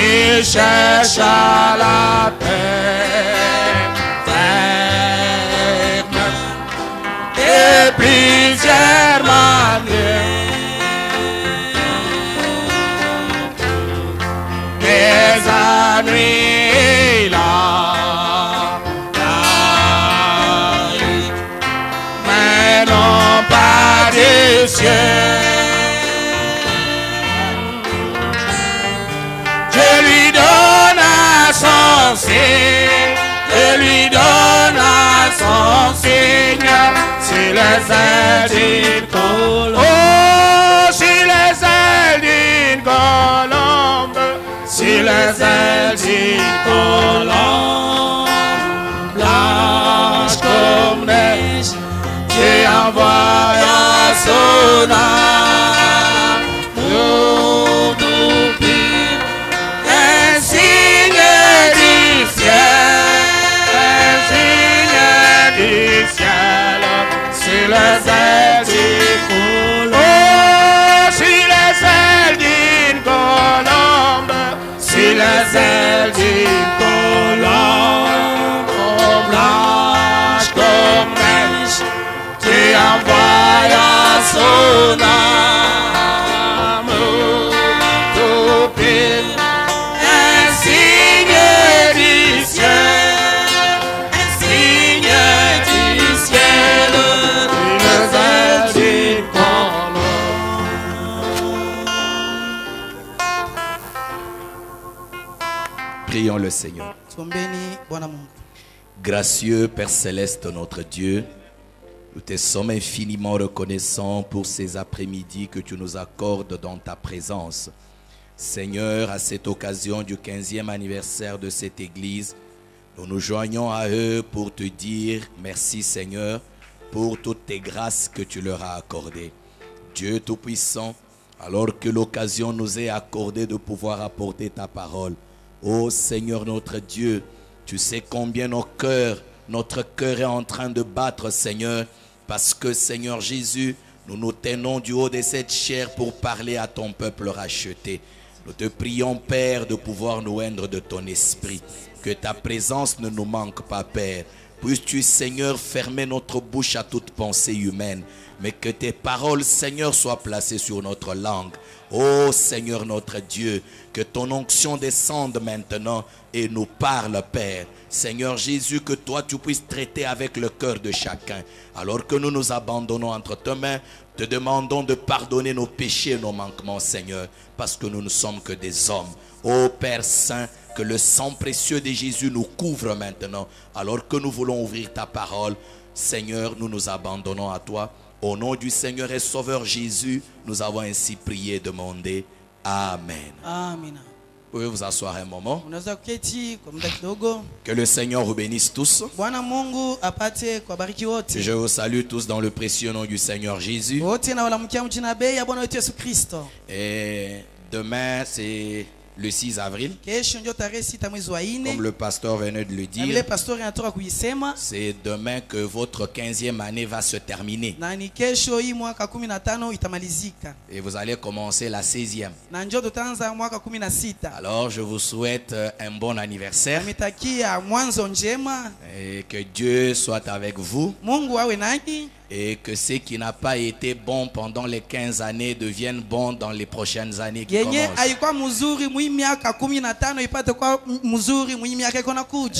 qui cherche à la paix ferme et plusieurs manières. Des ennuis là, mais non pas du ciel. Je lui donne son signe, je lui donne son signe, sur les ailes d'une colombe. Oh, sur les ailes d'une colombe, sur les ailes d'une colombe, blanche comme neige, tu envoies son âme, nous d'oubli, un signe du ciel, sur les ailes d'une colombe. Oh, sur les ailes d'une colombe, sur les ailes d'une colombe, blanche comme neige, tu envoies son âme, tout pile, un signe du ciel, un signe du ciel, sur les ailes d'une colombe. Prions le Seigneur. Gracieux Père Céleste, notre Dieu, nous te sommes infiniment reconnaissants pour ces après-midi que tu nous accordes dans ta présence. Seigneur, à cette occasion du 15e anniversaire de cette église, nous nous joignons à eux pour te dire merci Seigneur pour toutes tes grâces que tu leur as accordées. Dieu Tout-Puissant, alors que l'occasion nous est accordée de pouvoir apporter ta parole, ô Seigneur notre Dieu, tu sais combien notre cœur est en train de battre, Seigneur, parce que, Seigneur Jésus, nous nous tenons du haut de cette chair pour parler à ton peuple racheté. Nous te prions, Père, de pouvoir nous oindre de ton esprit. Que ta présence ne nous manque pas, Père. Puisses-tu, Seigneur, fermer notre bouche à toute pensée humaine, mais que tes paroles, Seigneur, soient placées sur notre langue. Ô Seigneur notre Dieu, que ton onction descende maintenant et nous parle, Père. Seigneur Jésus, que toi tu puisses traiter avec le cœur de chacun. Alors que nous nous abandonnons entre tes mains, te demandons de pardonner nos péchés et nos manquements, Seigneur, parce que nous ne sommes que des hommes. Ô Père Saint, que le sang précieux de Jésus nous couvre maintenant. Alors que nous voulons ouvrir ta parole, Seigneur, nous nous abandonnons à toi. Au nom du Seigneur et Sauveur Jésus, nous avons ainsi prié et demandé. Amen. Amen. Vous pouvez vous asseoir un moment. Que le Seigneur vous bénisse tous. Je vous salue tous dans le précieux nom du Seigneur Jésus. Et demain, c'est le 6 avril. Comme le pasteur venait de le dire, c'est demain que votre 15e année va se terminer. Et vous allez commencer la 16e. Alors je vous souhaite un bon anniversaire. Et que Dieu soit avec vous. Et que ce qui n'a pas été bon pendant les 15 années devienne bon dans les prochaines années qui commencent.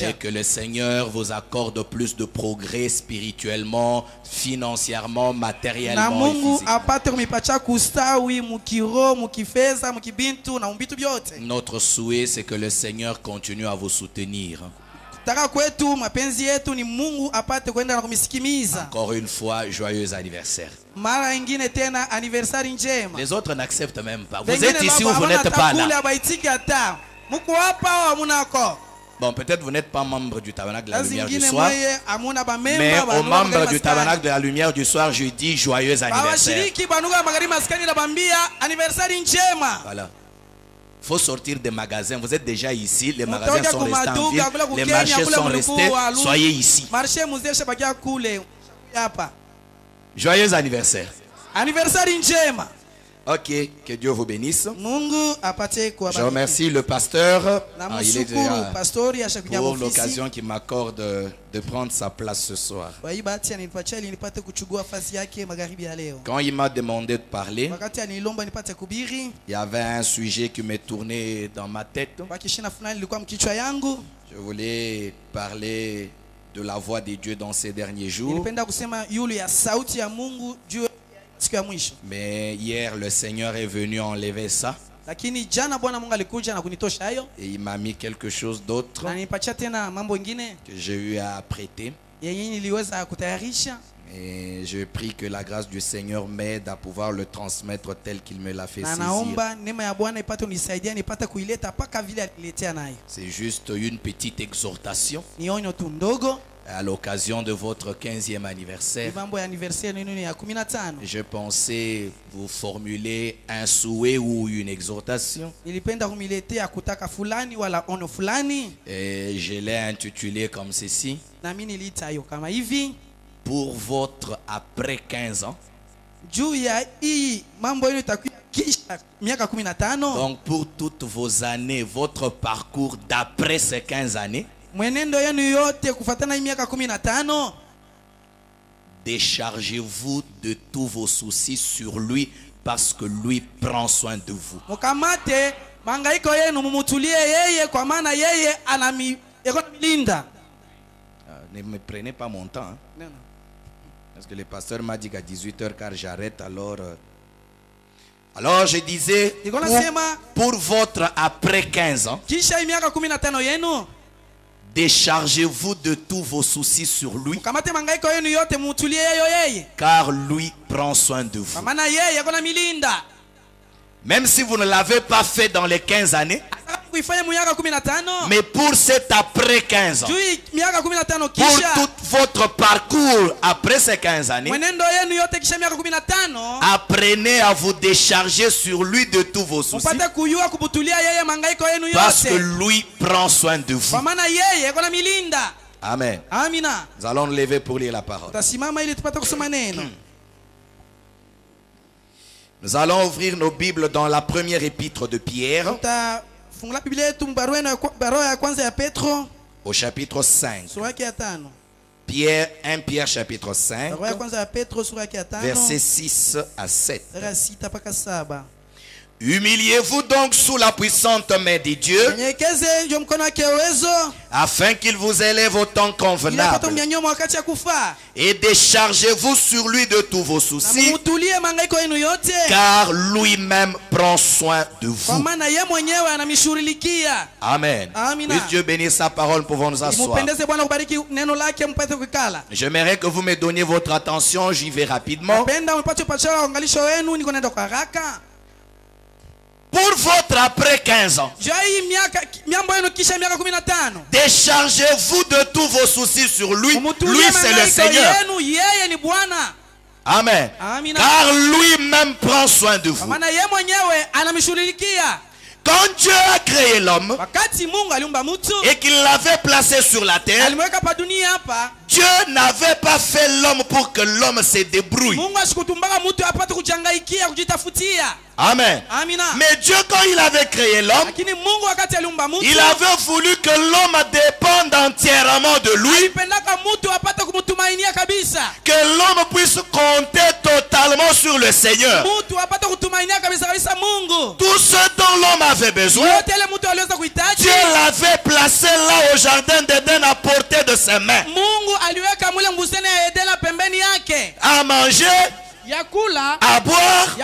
Et que le Seigneur vous accorde plus de progrès spirituellement, financièrement, matériellement et physiquement. Notre souhait, c'est que le Seigneur continue à vous soutenir. Encore une fois, joyeux anniversaire. Les autres n'acceptent même pas. Vous êtes ici ou vous n'êtes pas là? Bon, peut-être vous n'êtes pas membre du tabernacle de la lumière du soir, mais aux membres du tabernacle de la lumière du soir, je dis joyeux anniversaire. Voilà. Il faut sortir des magasins. Vous êtes déjà ici. Les magasins sont restés en ville. Les marchés sont restés. Soyez ici. Joyeux anniversaire. Ok, que Dieu vous bénisse. Mungu apate kuwabariki. Je remercie le pasteur Il est déjà pour l'occasion qu'il m'accorde de prendre sa place ce soir. Quand il m'a demandé de parler, il y avait un sujet qui m'est tourné dans ma tête. Je voulais parler de la voix de Dieu dans ces derniers jours. Mais hier, le Seigneur est venu enlever ça. Et il m'a mis quelque chose d'autre que j'ai eu à apprêter. Et je prie que la grâce du Seigneur m'aide à pouvoir le transmettre tel qu'il me l'a fait saisir. C'est juste une petite exhortation à l'occasion de votre 15e anniversaire. Je pensais vous formuler un souhait ou une exhortation. Et je l'ai intitulé comme ceci. Pour votre après 15 ans. Donc pour toutes vos années, votre parcours d'après ces 15 années. Déchargez-vous de tous vos soucis sur lui parce que lui prend soin de vous. Ne me prenez pas mon temps. Hein? Parce que le pasteur m'a dit qu'à 18h car j'arrête alors je disais pour votre après 15 ans. Déchargez-vous de tous vos soucis sur lui, car lui prend soin de vous. Même si vous ne l'avez pas fait dans les 15 années, mais pour cet après 15 ans, pour tout votre parcours après ces 15 années, apprenez à vous décharger sur lui de tous vos soucis, parce que lui prend soin de vous. Amen. Nous allons nous lever pour lire la parole. Nous allons ouvrir nos Bibles dans la première épître de Pierre, au chapitre 5. Pierre, 1 Pierre chapitre 5, versets 6 à 7. Humiliez-vous donc sous la puissante main de Dieu, afin qu'il vous élève au temps convenable, et déchargez-vous sur lui de tous vos soucis, car lui-même prend soin de vous. Amen. Que Dieu bénisse sa parole. Pouvons nous asseoir. J'aimerais que vous me donniez votre attention. J'y vais rapidement. Pour votre après 15 ans, déchargez-vous de tous vos soucis sur lui. Lui, c'est le Seigneur. Amen. Car lui-même prend soin de vous. Quand Dieu a créé l'homme et qu'il l'avait placé sur la terre, Dieu n'avait pas fait l'homme pour que l'homme se débrouille. Amen. Mais Dieu, quand il avait créé l'homme, il avait voulu que l'homme dépende entièrement de lui, que l'homme puisse compter totalement sur le Seigneur. Tout ce dont l'homme avait besoin, Dieu l'avait placé là au jardin d'Éden à portée de ses mains. À manger, à boire,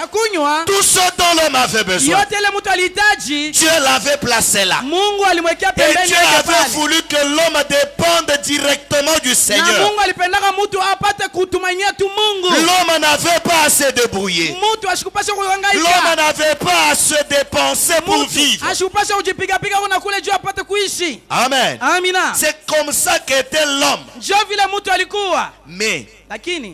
tout ce dont l'homme avait besoin, Dieu l'avait placé là. Et Dieu avait voulu que l'homme dépende directement du Seigneur. L'homme n'avait pas à se débrouiller. L'homme n'avait pas à se dépenser pour vivre. Amen. C'est comme ça qu'était l'homme. Mais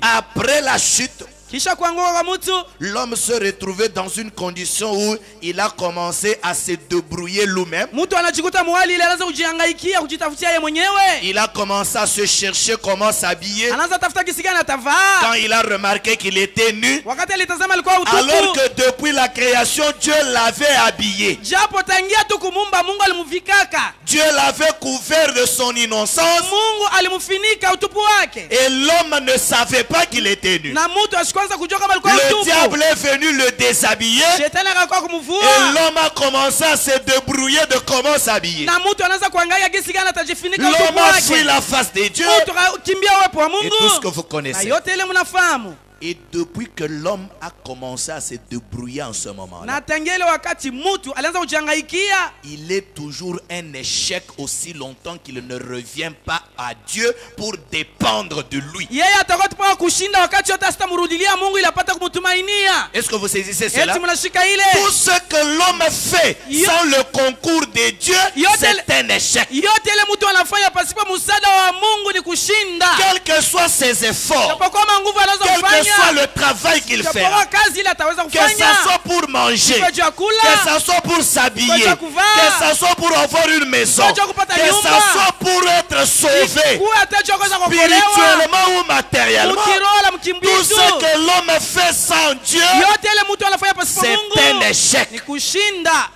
après la chute, Kisha kuanguka kwa mtu, l'homme se retrouvait dans une condition où il a commencé à se débrouiller lui-même. mtu anajikuta mwali ile anaanza kujihangaikia kujitafutia yeye mwenyewe. Il a commencé à se chercher comment s'habiller. Anaanza tafuta kisi gani atavaa. Quand il a remarqué qu'il était nu, Wakati alitazama alikuwa utupu. alors que depuis la création, Dieu l'avait habillé. Japo tangia tu kumumba Mungu alimuvikaka. Dieu l'avait couvert de son innocence. Mungu alimufinika utupu wake. Et l'homme ne savait pas qu'il était nu. Na mtu asikwanza kujua kama alikuwa utupu. Le diable est venu le déshabiller. Shetani akakuwa kumvua. Et l'homme a commencé à se débrouiller de comment s'habiller. Na mtu anaanza kuangalia gisi gani atajifunika utupu L'homme a fui wake. la face de Dieu. Mtu kimbia uwepo wa Et tout ce que Mungu. vous Na connaissez. yote ile mnafahamu. Et depuis que l'homme a commencé à se débrouiller en ce moment-là, Na tangia ile wakati mtu alianza kujihangaikia, il est toujours un échec aussi longtemps qu'il ne revient pas à Dieu pour dépendre de lui. yeye atakuwa tupa kushinda wakati yote asitamrudilia Mungu ili apate kumtumainia. Est-ce que vous saisissez cela? Eti mnashika ile. Tout ce que l'homme fait sans le concours de Dieu, c'est un échec. Yote ile mtu anafanya pasipo msaada wa Mungu ni kushinda. Quels que soient ses efforts, Japokuwa nguvu quel que anazofanya, soit le travail qu'il fait, japokuwa kazi ile ataweza que ça kufanya, soit pour manger, kwa chakula, que ça soit pour s'habiller, kwa kuvaa, que ça soit pour avoir une maison, kwa kupata que nyumba, ça soit pour être sauvé, kuwa hata kuweza kuokolewa, spirituellement ou matériellement. mkiroho Tout mkimbizu. ce que l'homme fait sans Dieu, Yote ile mtu anafanya pasipo c'est un Mungu échec. ni kushinda.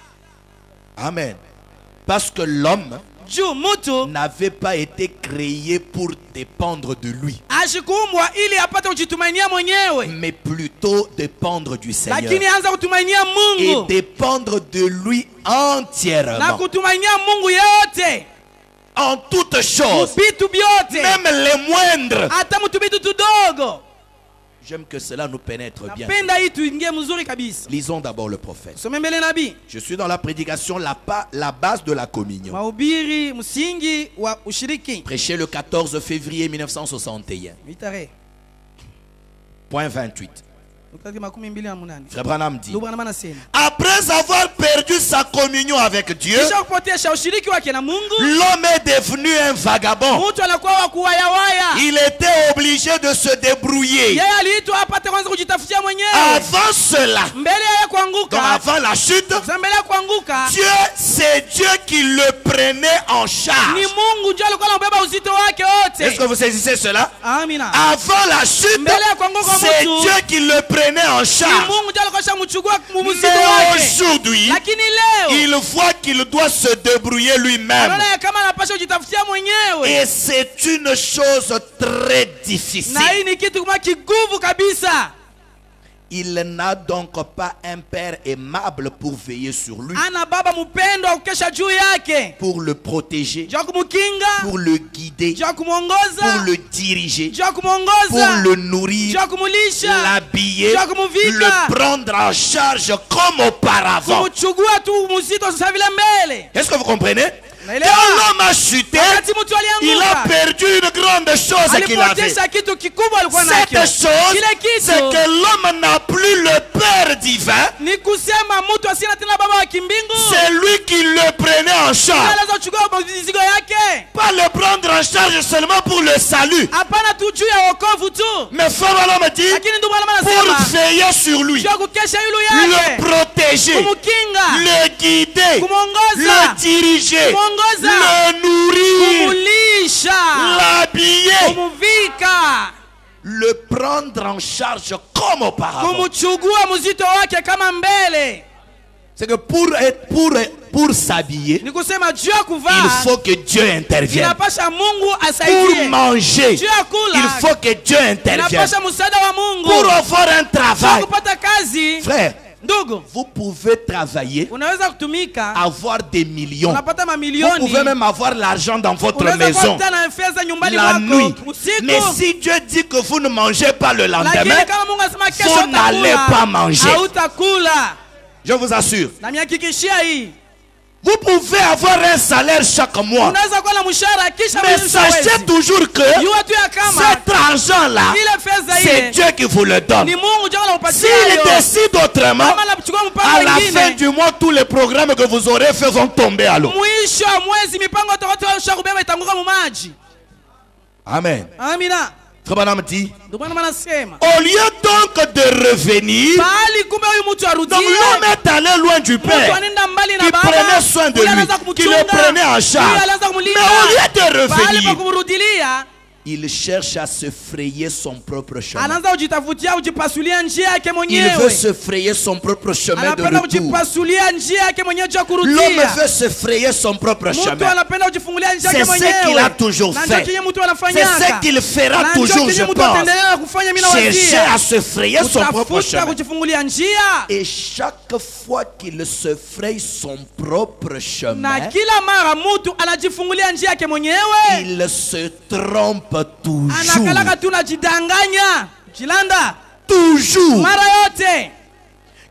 Amen. Parce que l'homme Juu mtu n'avait pas été créé pour dépendre de lui, ashikumbwa ili apate kujitumainia mwenyewe, mais plutôt dépendre du Seigneur lakini anza kutumainia et Mungu dépendre de lui na entièrement kutumainia Mungu yote, en toutes choses, vitu vyote, même les moindres. hata mtu vitu tudogo. J'aime que cela nous pénètre bien. Napenda hii tuingie mzuri kabisa. Lisons d'abord le prophète. Some mbele nabii. Je suis dans la prédication, la base de la communion. Mahubiri msingi wa ushiriki. Prêché le 14 février 1961. Mitare. Point 28. Frère Branham dit, Ndugu Branham anasema, après avoir perdu sa communion avec Dieu, kisha kupotesha ushiriki wake na Mungu, l'homme est devenu un vagabond. mtu anakuwa wa kuwayawaya. Il était obligé de se débrouiller. Yeye aliitwa apate kwanza kujitafutia mwenyewe. Avant cela, Mbele ya kuanguka, donc avant la chute, mbele ya kuanguka, c'est Dieu qui le prenait en charge. ni Mungu ndiye alikuwa anabeba uzito wake wote. Est-ce que vous saisissez cela? Amina. Avant la chute, Mbele ya kuanguka c'est mtu, Dieu qui le prenait en ni charge. Mungu ndiye alikuwa anamchukua muzito Mais wake. aujourd'hui, Lakini leo il voit qu'il doit se débrouiller lui-même. anaona kama anapaswa kujitafutia mwenyewe. Et c'est une chose très difficile. Na hii ni kitu kama kiguvu kabisa. Il n'a donc pas un père aimable pour veiller sur lui, Ana baba mpendo wa kukesha juu yake, pour le protéger, juu kumkinga, pour le guider, juu kumwongoza, pour le diriger, juu pour kumwongoza, le nourrir, juu kumulisha, l'habiller, juu kumuvika, le prendre en charge comme auparavant. kumchukua tu mzito sasa vile mbele. Est-ce que vous comprenez? Quand Naelewa? l'homme a chuté, Wakati mtu il a alianguka, perdu une grande chose qu'il avait. alipotesha kitu kikubwa alikuwa nacho. Cette chose, Kile c'est kitu que l'homme n'a plus le Père divin. ni kusema mtu asina tena baba wa kimbingu. C'est lui qui le prenait en charge. Anaweza kuchukua mizigo yake. Pas le prendre en charge seulement pour le salut. Hapana tu juu ya wokovu tu. Mais frère me dit, Lakini ndugu Branham pour anasema veiller sur lui, juu ya kukesha yule le yake, protéger, kumkinga, le guider, kumwongoza, le diriger, kumwongoza, le nourrir, kumulisha, l'habiller, kumuvika, le prendre en charge comme auparavant. kumchugua mzito wake kama mbele. C'est que pour s'habiller, Ni kusema juu ya il kuvaa faut que Dieu intervienne. inapasha Mungu Pour asaidie. manger, Juu ya kula il faut que Dieu intervienne. inapasha msaada wa Mungu. Pour avoir un Juu ya travail, kupata kazi, frère, ndugu, vous pouvez travailler, unaweza kutumika, avoir des millions. unapata Vous mamilioni, pouvez même avoir l'argent dans votre unaweza maison kupata na fedha nyumbani la nuit. mwako usiku. Mais si Dieu dit que vous ne mangez pas le Lakini lendemain, kama Mungu anasema kesho vous n'allez utakula, pas manger. hautakula. Je vous assure. Na mihakikishia hii, Vous pouvez avoir un salaire chaque mois. unaweza kuwa na mshahara kisha Mais mwisho wa sachez mwezi. toujours que Jua tu ya kama cet argent-là, ile fedha c'est ile Dieu qui vous le donne. ni Mungu ndiye anakupatia S'il hiyo. décide autrement, Kama anachukua mpango à la fin mwingine, du mois, tous les programmes que vous aurez faits vont tomber à l'eau. mwisho wa mwezi mipango yote ushakubeba itanguka mu maji. Amen. Amina. Frère Branham dit, Ndugu Branham anasema au lieu donc de revenir, bali kumbe huyu mtu arudie. donc l'homme est allé loin du Mtu Père, anaenda mbali na qui baba. prenait soin de Huyu lui, anaanza qui kumchunga. le prenait en charge. Huyu anaanza Mais kumlinda. au lieu de Bali pa revenir, kumrudilia, il cherche à se frayer son propre chemin. anaanza kujitafutia kujipasulia njia yake Il veut mwenyewe. se frayer son propre chemin de Anapenda retour. kujipasulia njia yake mwenyewe ya L'homme kurudia. veut se frayer son propre Mtu chemin. anapenda kujifungulia njia C'est yake ce qu'il mwenyewe. a toujours Na fait. ndio kile mtu C'est anafanyaka. ce qu'il fera Na toujours, ndio je kile mtu pense. ataendelea kufanya. Mimi Chercher à nawazia se frayer son propre kutafuta chemin. kujifungulia njia. Et chaque fois qu'il se fraye son propre Na chemin, kila mara mtu anajifungulia njia yake mwenyewe. il se trompe toujours. Anakalaka tu najidanganya. Jilanda. Toujours. Mara yote.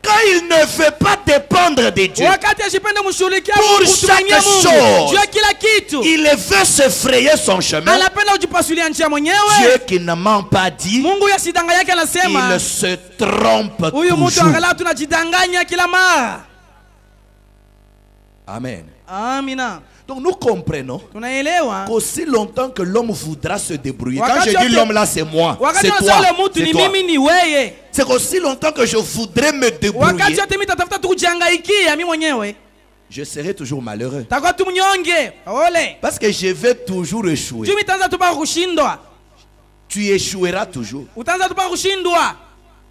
Quand il ne veut pas dépendre de Dieu, Wakati ashipende mshughulikia Pour Mungu, kutumainia chaque Mungu. chose. Juu ya kila kitu. il veut se frayer son chemin. Anapenda kujipasulia njia Dieu mwenyewe. qui ne ment pas dit, Mungu yasidanganya yake anasema. il se trompe Huyu mtu toujours. angalau tunajidanganya kila mara. Amen. Amina. Donc nous comprenons Tunaelewa. qu'aussi longtemps que l'homme voudra se débrouiller, quand Wakati je dis wote- l'homme là, c'est moi, Wakati c'est unasema toi, ule mtu c'est ni toi. mimi ni wewe. C'est qu'aussi longtemps que je voudrais me Wakati débrouiller, wote mimi tatafuta tu kujihangaikia mimi mwenyewe. je serai toujours malheureux. Takuwa tu mnyonge. Ole. Parce que je vais toujours échouer. Juu mitaanza tu mpaka kushindwa. Tu échoueras toujours. Utaanza tu mpaka kushindwa.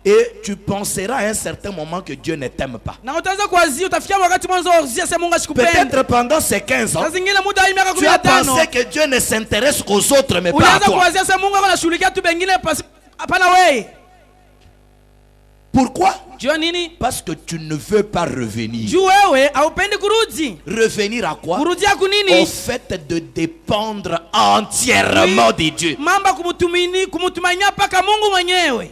Et tu penseras à un certain moment que Dieu ne t'aime pas. Na utaanza kuwazia utafikia wakati mwanzo uzia sema Mungu ashikupenda. Peut-être pendant ces 15 ans, Sasa zingine muda hii miaka tu as 15. pensé que Dieu ne s'intéresse qu'aux autres, mais pas à Unaanza toi. kuwazia sema Mungu anashughulikia tu bengine hapana wewe. Pourquoi? Jua nini? Parce que tu ne veux pas revenir. Juu wewe haupendi kurudi. Revenir à quoi? Kurudia Au kunini? fait de dépendre entièrement de Dieu. Mamba kumutumainia paka Mungu mwenyewe.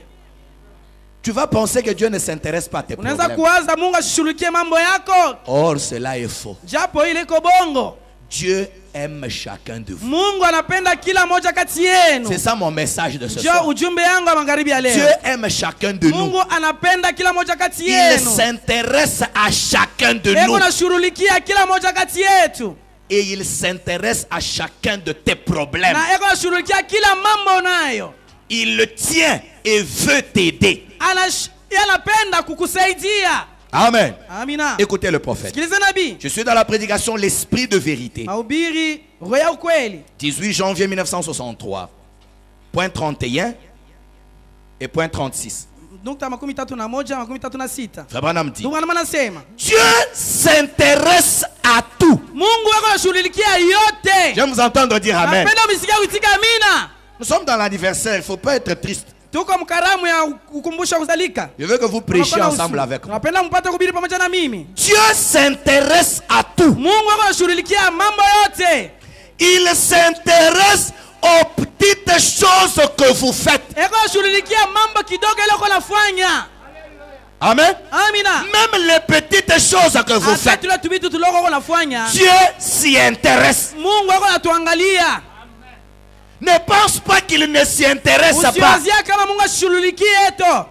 Tu vas penser que Dieu ne s'intéresse pas à tes Unaweza problèmes. kuwaza Mungu ashughulikie mambo yako. Or, cela est faux. Japo ile iko bongo. Dieu aime chacun de vous. Mungu anapenda kila moja kati yenu. C'est ça mon message de ce Ndio soir. ujumbe yangu wa magharibi ya Dieu leo. aime chacun de nous. Mungu anapenda kila moja kati Il yenu. s'intéresse à chacun de Eko nous. nashughulikia kila moja kati yetu. Et il s'intéresse à chacun de tes problèmes. Na eko nashughulikia kila mambo nayo. Il tient et veut t'aider. Anapenda kukusaidia. Amen. Amina. Écoutez le prophète. Sikiliza nabii. Je suis dans la prédication L'Esprit de vérité. Mahubiri roho ya ukweli. 18 janvier 1963. Point 31 et point 36. Nukta 31 36. Frère Branham dit, Ndugu anasema Dieu s'intéresse à tout. Mungu wako anashughulikia yote. J'aime vous entendre dire Amen. Napenda msikia kuitika amina. Nous sommes dans l'anniversaire, il ne faut pas être triste. Tuko mkaramu ya kukumbusha kuzalika. Je veux que vous prêchiez ensemble avec moi. Napenda mpate kuhubiri pamoja na mimi. Dieu s'intéresse à tout. Mungu wako anashughulikia mambo yote. Il s'intéresse aux petites choses que vous faites. Eko anashughulikia mambo kidogo ile uko nafanya. Amen. Amina. Même les petites choses que vous Hata faites, tule tubitu tuloko uko nafanya. Dieu s'y intéresse. Mungu wako anatuangalia. Ne pense pas qu'il ne s'y intéresse pas. Usiwazia kama Mungu ashughulikie eto.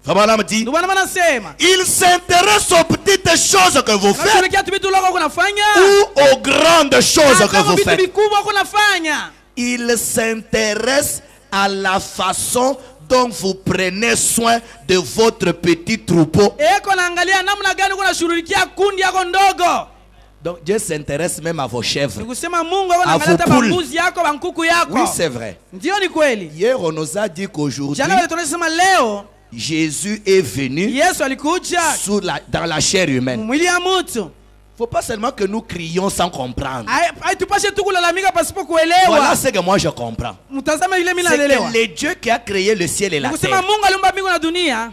Frère Branham dit, Ndugu anasema il s'intéresse aux petites choses que vous faites anashughulikia tubitu tuloko uko nafanya. ou aux grandes choses que Hata vous vitu faites. vikubwa uko nafanya. Il s'intéresse à la façon dont vous prenez soin de votre petit troupeau. Eko naangalia namna gani uko nashughulikia kundi yako ndogo. Donc Dieu s'intéresse même à vos chèvres. Nikusema Mungu wako À anaangalia hata vos poules. mbuzi yako, bankuku yako. Oui, c'est vrai. Ndio ni kweli. Hier, on nous a dit qu'aujourd'hui, Jana wale tunasema leo Jésus est venu Yesu alikuja dans la chair humaine. mwili ya mtu. Il ne faut pas seulement que nous crions sans comprendre. Ai tupashe tu kulalamika pasipo Voilà kuelewa. ce que moi je comprends. Mtazame vile mimi C'est naelewa. que le Dieu qui a créé le ciel et la Nikusema terre, Mungu aliumba mbingu na dunia.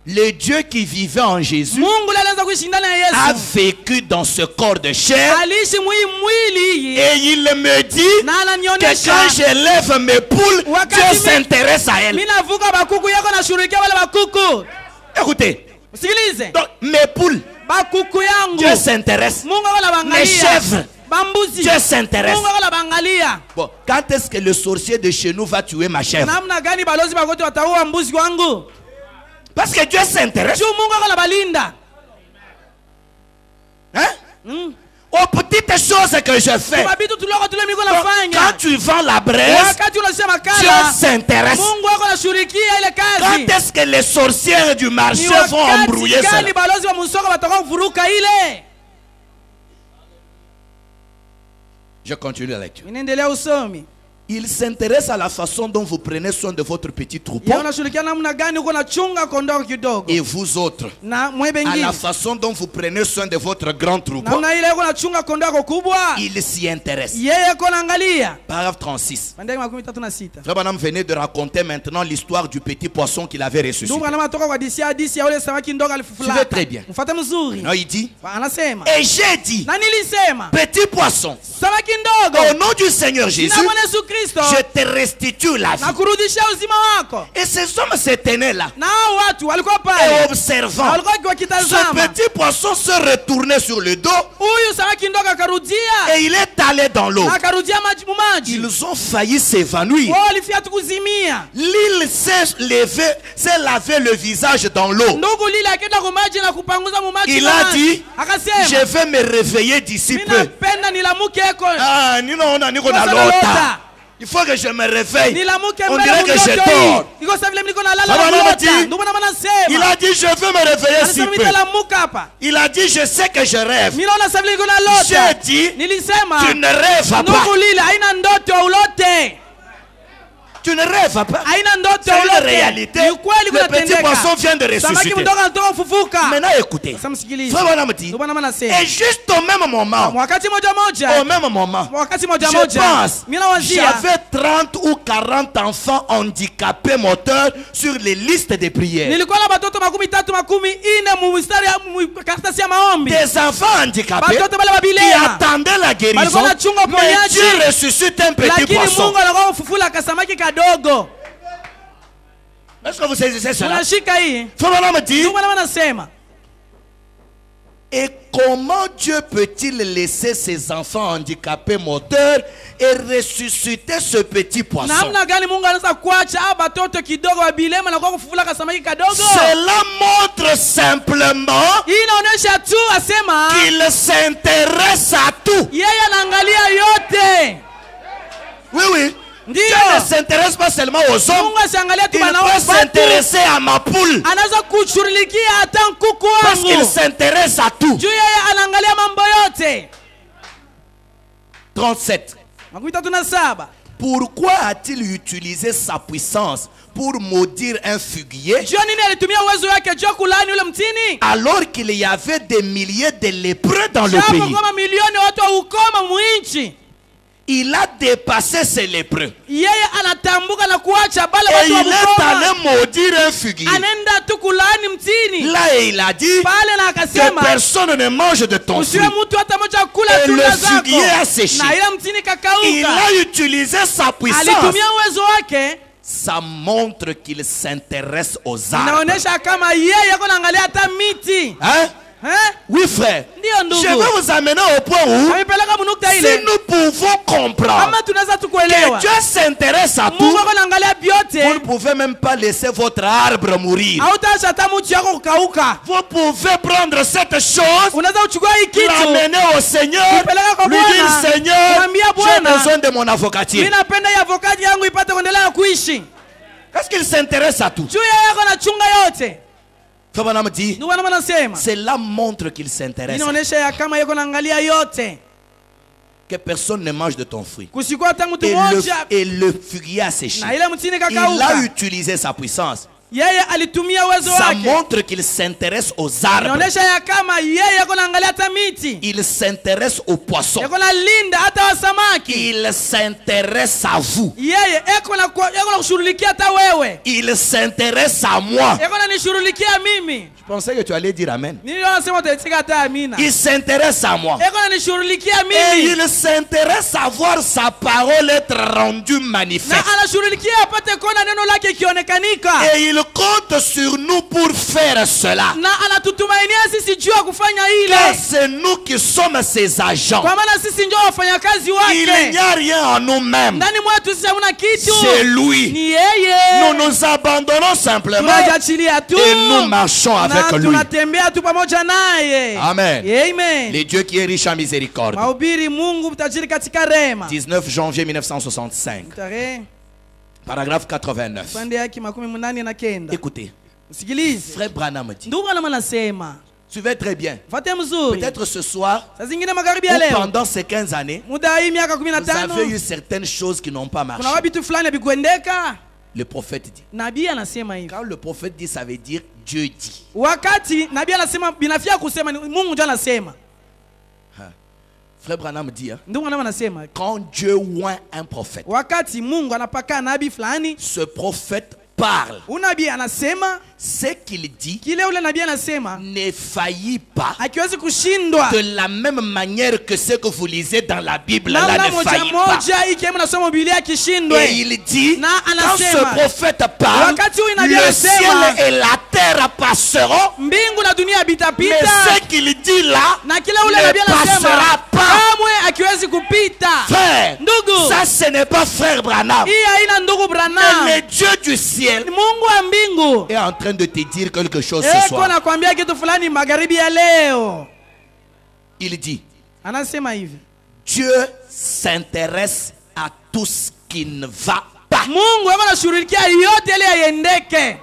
le Dieu qui vivait en Jésus, Mungu alianza kuishi ndani ya a Yesu. vécu dans ce corps de chair. Aliishi mwili. Et il me dit Na que ananionyesha quand j'élève mes poules, Wakati Dieu mi- s'intéresse à elles. mimi navuka bakuku yako na shughulikia wale bakuku. Écoutez, Usikilize. donc mes poules, Bakuku yangu. Dieu s'intéresse. Mungu wala Mes bangalia. chèvres, Bambuzi. Dieu s'intéresse. Mungu wala bangalia. Bon, quand est-ce que le sorcier de chez nous va tuer ma chèvre? Namna gani balozi bakote wataua mbuzi wangu? Parce que Dieu s'intéresse. Juu Mungu wala balinda. Hein? Aux petites toutes choses que je fais, Kwa vitu tulio niko donc, nafanya. quand tu vends la braise, Wakati unasema Dieu makala, s'intéresse. Mungu wako anashughulikia ile kazi. Quand est-ce que les sorcières du marché Ni vont wakati embrouiller ça? gani balozi wa musoko watakao kuvuruka ile? Je continue la lecture. Inaendelea usomi. Il s'intéresse à la façon dont vous prenez soin de votre petit troupeau. Yeye unashughulikia namna gani uko nachunga kondoo kidogo. Et vous autres, Na mwe à bengine. la façon dont vous prenez soin de votre grand troupeau. Namna ile uko nachunga kondoo yako kubwa. Il s'y intéresse. Yeye uko naangalia. Paragraphe 36. Bandari 36. Frère Branham venait de raconter maintenant l'histoire du petit poisson qu'il avait ressuscité. Ndugu anatoka kwa hadisi ya ule samaki ndogo alifufula. Suivez très bien. Mfuate mzuri. Non, il dit, Anasema. et j'ai dit, Na nilisema. petit poisson, Samaki ndogo. au nom du Seigneur Jésus, Na Bwana Yesu Kristo. je te restitue la vie. Na kurudisha uzima wako. Et ces hommes se tenaient là, Na hao watu walikuwa et pale. observant, Walikuwa ce wakitazama. petit poisson se retournait sur le dos Huyu samaki ndogo akarudia. et il est allé dans l'eau. Na akarudia maji mumaji. Ils ont failli s'évanouir. Wao walifia tukuzimia. L'île s'est lavé le visage dans l'eau. Ndugu lile akaenda kwa maji na kupanguza mumaji. Il a dit, akasema, je vais me réveiller d'ici mimi peu. napenda nilamuke eko. Ah, on a Kwa lota. Il faut que je me réveille. Nilamuke On mbele dirait que je mundoto dors. hii. Niko sasa vile niko Baba nalala mama lota. dit, Ndugu na Il manasema. a dit, je vais me réveiller si Anasema peu. nitalamuka hapa. Il a dit, je sais que je rêve. Mimi naona sasa vile niko nalota. J'ai dit, Nilisema. tu ne rêves pas. Ndugu lile haina ndoto ulote. Tu ne rêves pas. Haina ndoto C'est une ulote. réalité. Ni kweli Le petit kunatendeka. poisson vient de Samaki ressusciter. mdogo anatoka kufufuka. Maintenant, écoutez. Sasa msikilize. Frère Branham dit, Ndugu na manasema. et juste au même moment, Wakati moja au même moment, wakati moja je moja pense, mimi nawazia j'avais 30 ou 40 enfants handicapés moteurs sur les listes de prières. nilikuwa na watoto 340 mu mstari ya karatasi ya maombi. Des enfants handicapés Watoto wale qui wabilema. attendaient la guérison, Walikuwa wanachunga mais uponyaji. Dieu ressuscite un petit Lakini poisson. Mungu anakuwa kufufula kasamaki kadogo. Est-ce que vous saisissez cela? Unashika hii? Frère Branham dit, Ndugu na wanasema. et comment Dieu peut-il laisser ses enfants handicapés moteurs et ressusciter ce petit poisson? Namna gani Mungu anaweza kuacha hapa watoto kidogo wa bilema na kwa kufufula kasamaki kadogo? Cela montre simplement Hii inaonyesha tu asema qu'il s'intéresse à tout. yeye anaangalia yote. Oui, oui. Ndio. Dieu ne s'intéresse pas seulement aux hommes. Mungu asiangalie tu Il wanao peut s'intéresser à ma poule. Anaweza kushughulikia hata kuku Parce qu'il wangu. s'intéresse à tout. Juu yeye anaangalia mambo yote. 37. 37. Pourquoi a-t-il utilisé sa puissance pour maudire un figuier Juu nini alitumia uwezo wake juu kulaani ule mtini? alors qu'il y avait des milliers de lépreux dans le Japo pays? kama milioni watu wa ukoma muinchi. Il a dépassé ces lépreux. Yeye anatambuka na kuacha bale Et watu wa il est ukoma. allé maudire un figuier. Anaenda tu kulaani mtini. Là, il a dit Pale na que akasema personne ne mange de ton fruit. usiwe mtu hata moja kula Et tunda le zako. figuier a séché. Na ile mtini Il kakauka. a utilisé sa puissance. Alitumia uwezo wake. Ça montre qu'il s'intéresse aux arbres. Inaonyesha kama yeye yako naangalia hata miti. Hein? Eh? Oui, frère. Ndio ndugu. Je vais vous amener au point où, Amepeleka munukta si ile. nous pouvons comprendre Kama tunaweza que tukuelewa. Dieu s'intéresse à tout, Mungu ako naangalia vous ne vyote. pouvez même pas laisser votre arbre mourir. Hautaacha hata mti yako kukauka. Vous pouvez prendre cette chose, Unaweza uchukua hii kitu. l'amener au Seigneur, Nipeleka kwa lui dire Bwana. Seigneur, Mwambie j'ai Bwana. besoin de mon avocatier. Mimi napenda hii avocado yangu ipate kuendelea kuishi. Est-ce qu'il s'intéresse à tout? Juu yeye yako anachunga yote. Frère Branham dit, Ndugu wangu wanasema. cela montre qu'il s'intéresse. Inaonyesha ya kama yako naangalia yote. Que personne ne mange de ton fruit. Kusikuwa hata mtu Et mmoja. le figuier a séché. Na ile mtini Il a kakauka. utilisé sa puissance. Yeye alitumia uwezo Ça wake. montre qu'il s'intéresse aux arbres. Inaonyesha ya kama yeye yako naangalia hata miti. Il s'intéresse aux poissons. Yako nalinda hata wasamaki. Il s'intéresse à vous. Yeye yako na kushughulikia hata wewe. Il s'intéresse à moi. Yako na nishughulikia mimi. Je pensais que tu allais dire Amen. Nini wanasema utaitika hata amina. Il s'intéresse à moi. Yako na nishughulikia Et mimi. il s'intéresse à voir sa parole être rendue Na manifeste. anashughulikia apate kuona neno lake ikionekanika. Et il compte sur nous pour faire cela. na anatutumainia sisi juu ya kufanya Car ile, c'est nous qui sommes ses agents. kwa maana sisi ndio wafanyakazi Il wake. n'y a rien en nous-mêmes. Ndani mwetu sisi hamuna kitu, C'est lui. ni yeye. Nous nous abandonnons simplement Tunajiachilia tu et nous marchons avec na lui. tunatembea tu pamoja naye. Amen. Amen. Le Dieu qui est riche en miséricorde. Mahubiri Mungu mtajiri katika rehema. 19 janvier 1965. Tarehe Paragraphe 89. pande yake 89. Écoutez, Usikilize. frère Branham dit, Ndugu anasema, suivez très bien. fuate mzuri. Peut-être ce soir, Saa zingine magharibi ya ou leo, pendant ces 15 années, muda hii miaka vous avez 15, eu certaines choses qui n'ont pas marché. kuna wabitu fulani havikuendeka. Le prophète dit. Nabii anasema hivi. Quand le prophète dit, ça veut dire Dieu dit. Wakati nabii anasema binafia kusema ni Mungu ndio anasema. Frère Branham dit, hein, Ndugu anasema quand Dieu oint un prophète, wakati Mungu anapaka nabii fulani, ce prophète parle. unabii anasema Ce qu'il dit kile ule nabii anasema ne faillit pas akiwezi kushindwa. de la même manière que ce que vous lisez dans la Bible. Là Namna ne moja faillit pas. moja ikiwemo nasoma Biblia kishindwe. Et il dit, Na quand ce anasema, prophète parle, wakati huyu nabii le anasema, ciel et la terre passeront, mbingu na dunia mais bitapita, ce qu'il dit là na kile ule nabii ne anasema passera pas. kamwe akiwezi kupita. Frère, Ndugu, ça ce n'est pas frère Branham. hii haina ndugu Branham. Mais le Dieu du ciel Mungu wa mbingu est en train de te dire quelque chose ce eko soir. nakwambia kitu fulani magharibi ya leo. Il dit, Anasema hivi, Dieu s'intéresse à tout ce qui ne va pas. Mungu ako anashughulikia yote ile yaiendeke.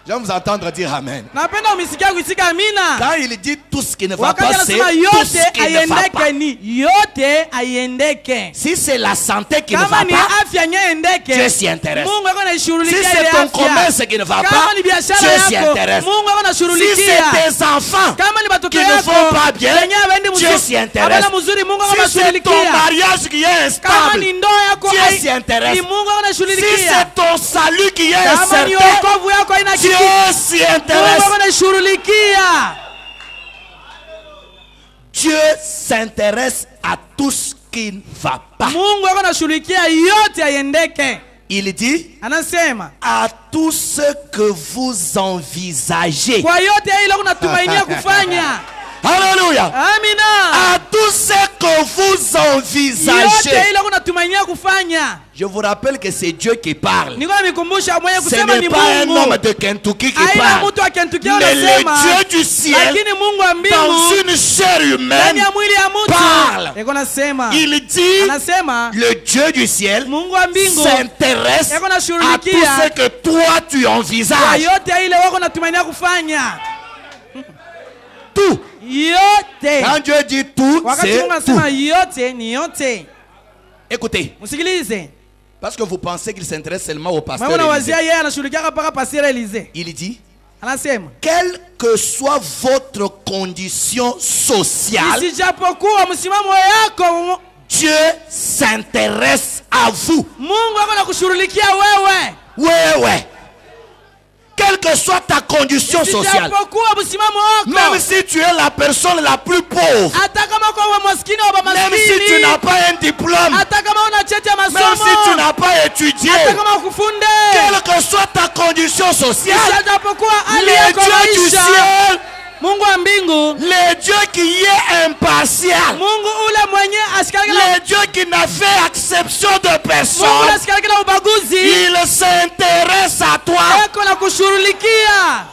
Je vais vous entendre dire Amen. Napenda umisikia kuisika amina. Quand il dit tout ce qui ne va Wakati pas, c'est anasema tout ce yote qui ne va pas. aiendeke, ni yote aiendeke. Si c'est la santé qui ne Kama va ni pas, afya nye endeke, Dieu s'y intéresse. Mungu ako Si anashughulikia ile c'est ton commerce afya. qui ne va pas, Kama ni biashara Dieu s'y yako, intéresse. Mungu ako Si c'est anashughulikia. tes enfants Kama ni batoto qui ne yako vont pas bien, wenye hawaendi Dieu mzuri, s'y intéresse. habana mzuri, Mungu ako Si c'est ton anashughulikia. mariage qui est Kama instable, ni ndoa yako Dieu s'y intéresse. ni Mungu ako Si anashughulikia. c'est ton salut qui est Kama ni incertain, wokovu yako haina kitu, Dieu s'y Mungu intéresse. ako anashughulikia. Dieu s'intéresse à tout ce qui ne va pas. Mungu ako anashughulikia yote aiendeke. Il dit Anasema à tout ce que vous envisagez. kwa yote ile unatumainia kufanya. Alléluia. Amina. À tout ce que vous Yote envisagez. ile unatumainia kufanya. Je vous rappelle que c'est Dieu qui parle. Niko namikumbusha mwenye Ce kusema n'est ni pas un Mungu. homme de Kentucky qui Haina parle. mtu wa Kentucky Mais le anasema. Dieu du ciel, Lakini Mungu wa dans mbingu une chair ndani humaine, ya mwili ya mtu parle. eko nasema. il dit, Anasema le Dieu du ciel Mungu wa mbingu s'intéresse eko à tout nashughulikia ce que toi tu kwa envisages. yote ile wako natumainia kufanya. Tout. Yote. Quand Dieu dit tout, Wakati c'est Mungu tout. anasema yote ni yote. Écoutez, Msikilize. parce que vous pensez qu'il s'intéresse seulement au pasteur Mwana Élisée. wazia yeye anashughulikia mpaka pastor Elize. Il dit, Anasema quelle que soit votre condition sociale, isijapokuwa msimamo yako, Dieu s'intéresse à vous. Mungu ako nakushughulikia wewe. Ouais. Quelle que soit ta condition sociale, Isijapokuwa msimamo même wako, si tu es la personne la plus pauvre, hata kama kwa maskini wa même si tu maskini, n'as pas un diplôme, hata kama una cheti ya même masomo, si tu n'as pas étudié, hata kama ukufunde, quelle que soit ta condition sociale, isijapokuwa hali le yako Dieu du maisha, ciel, Mungu wa mbingu, le Dieu qui est impartial, Mungu ule mwenye asikarikila, le Dieu qui n'a fait exception de Mungu ule personne, asikarikila ubaguzi, il s'intéresse à toi. eko na kushughulikia.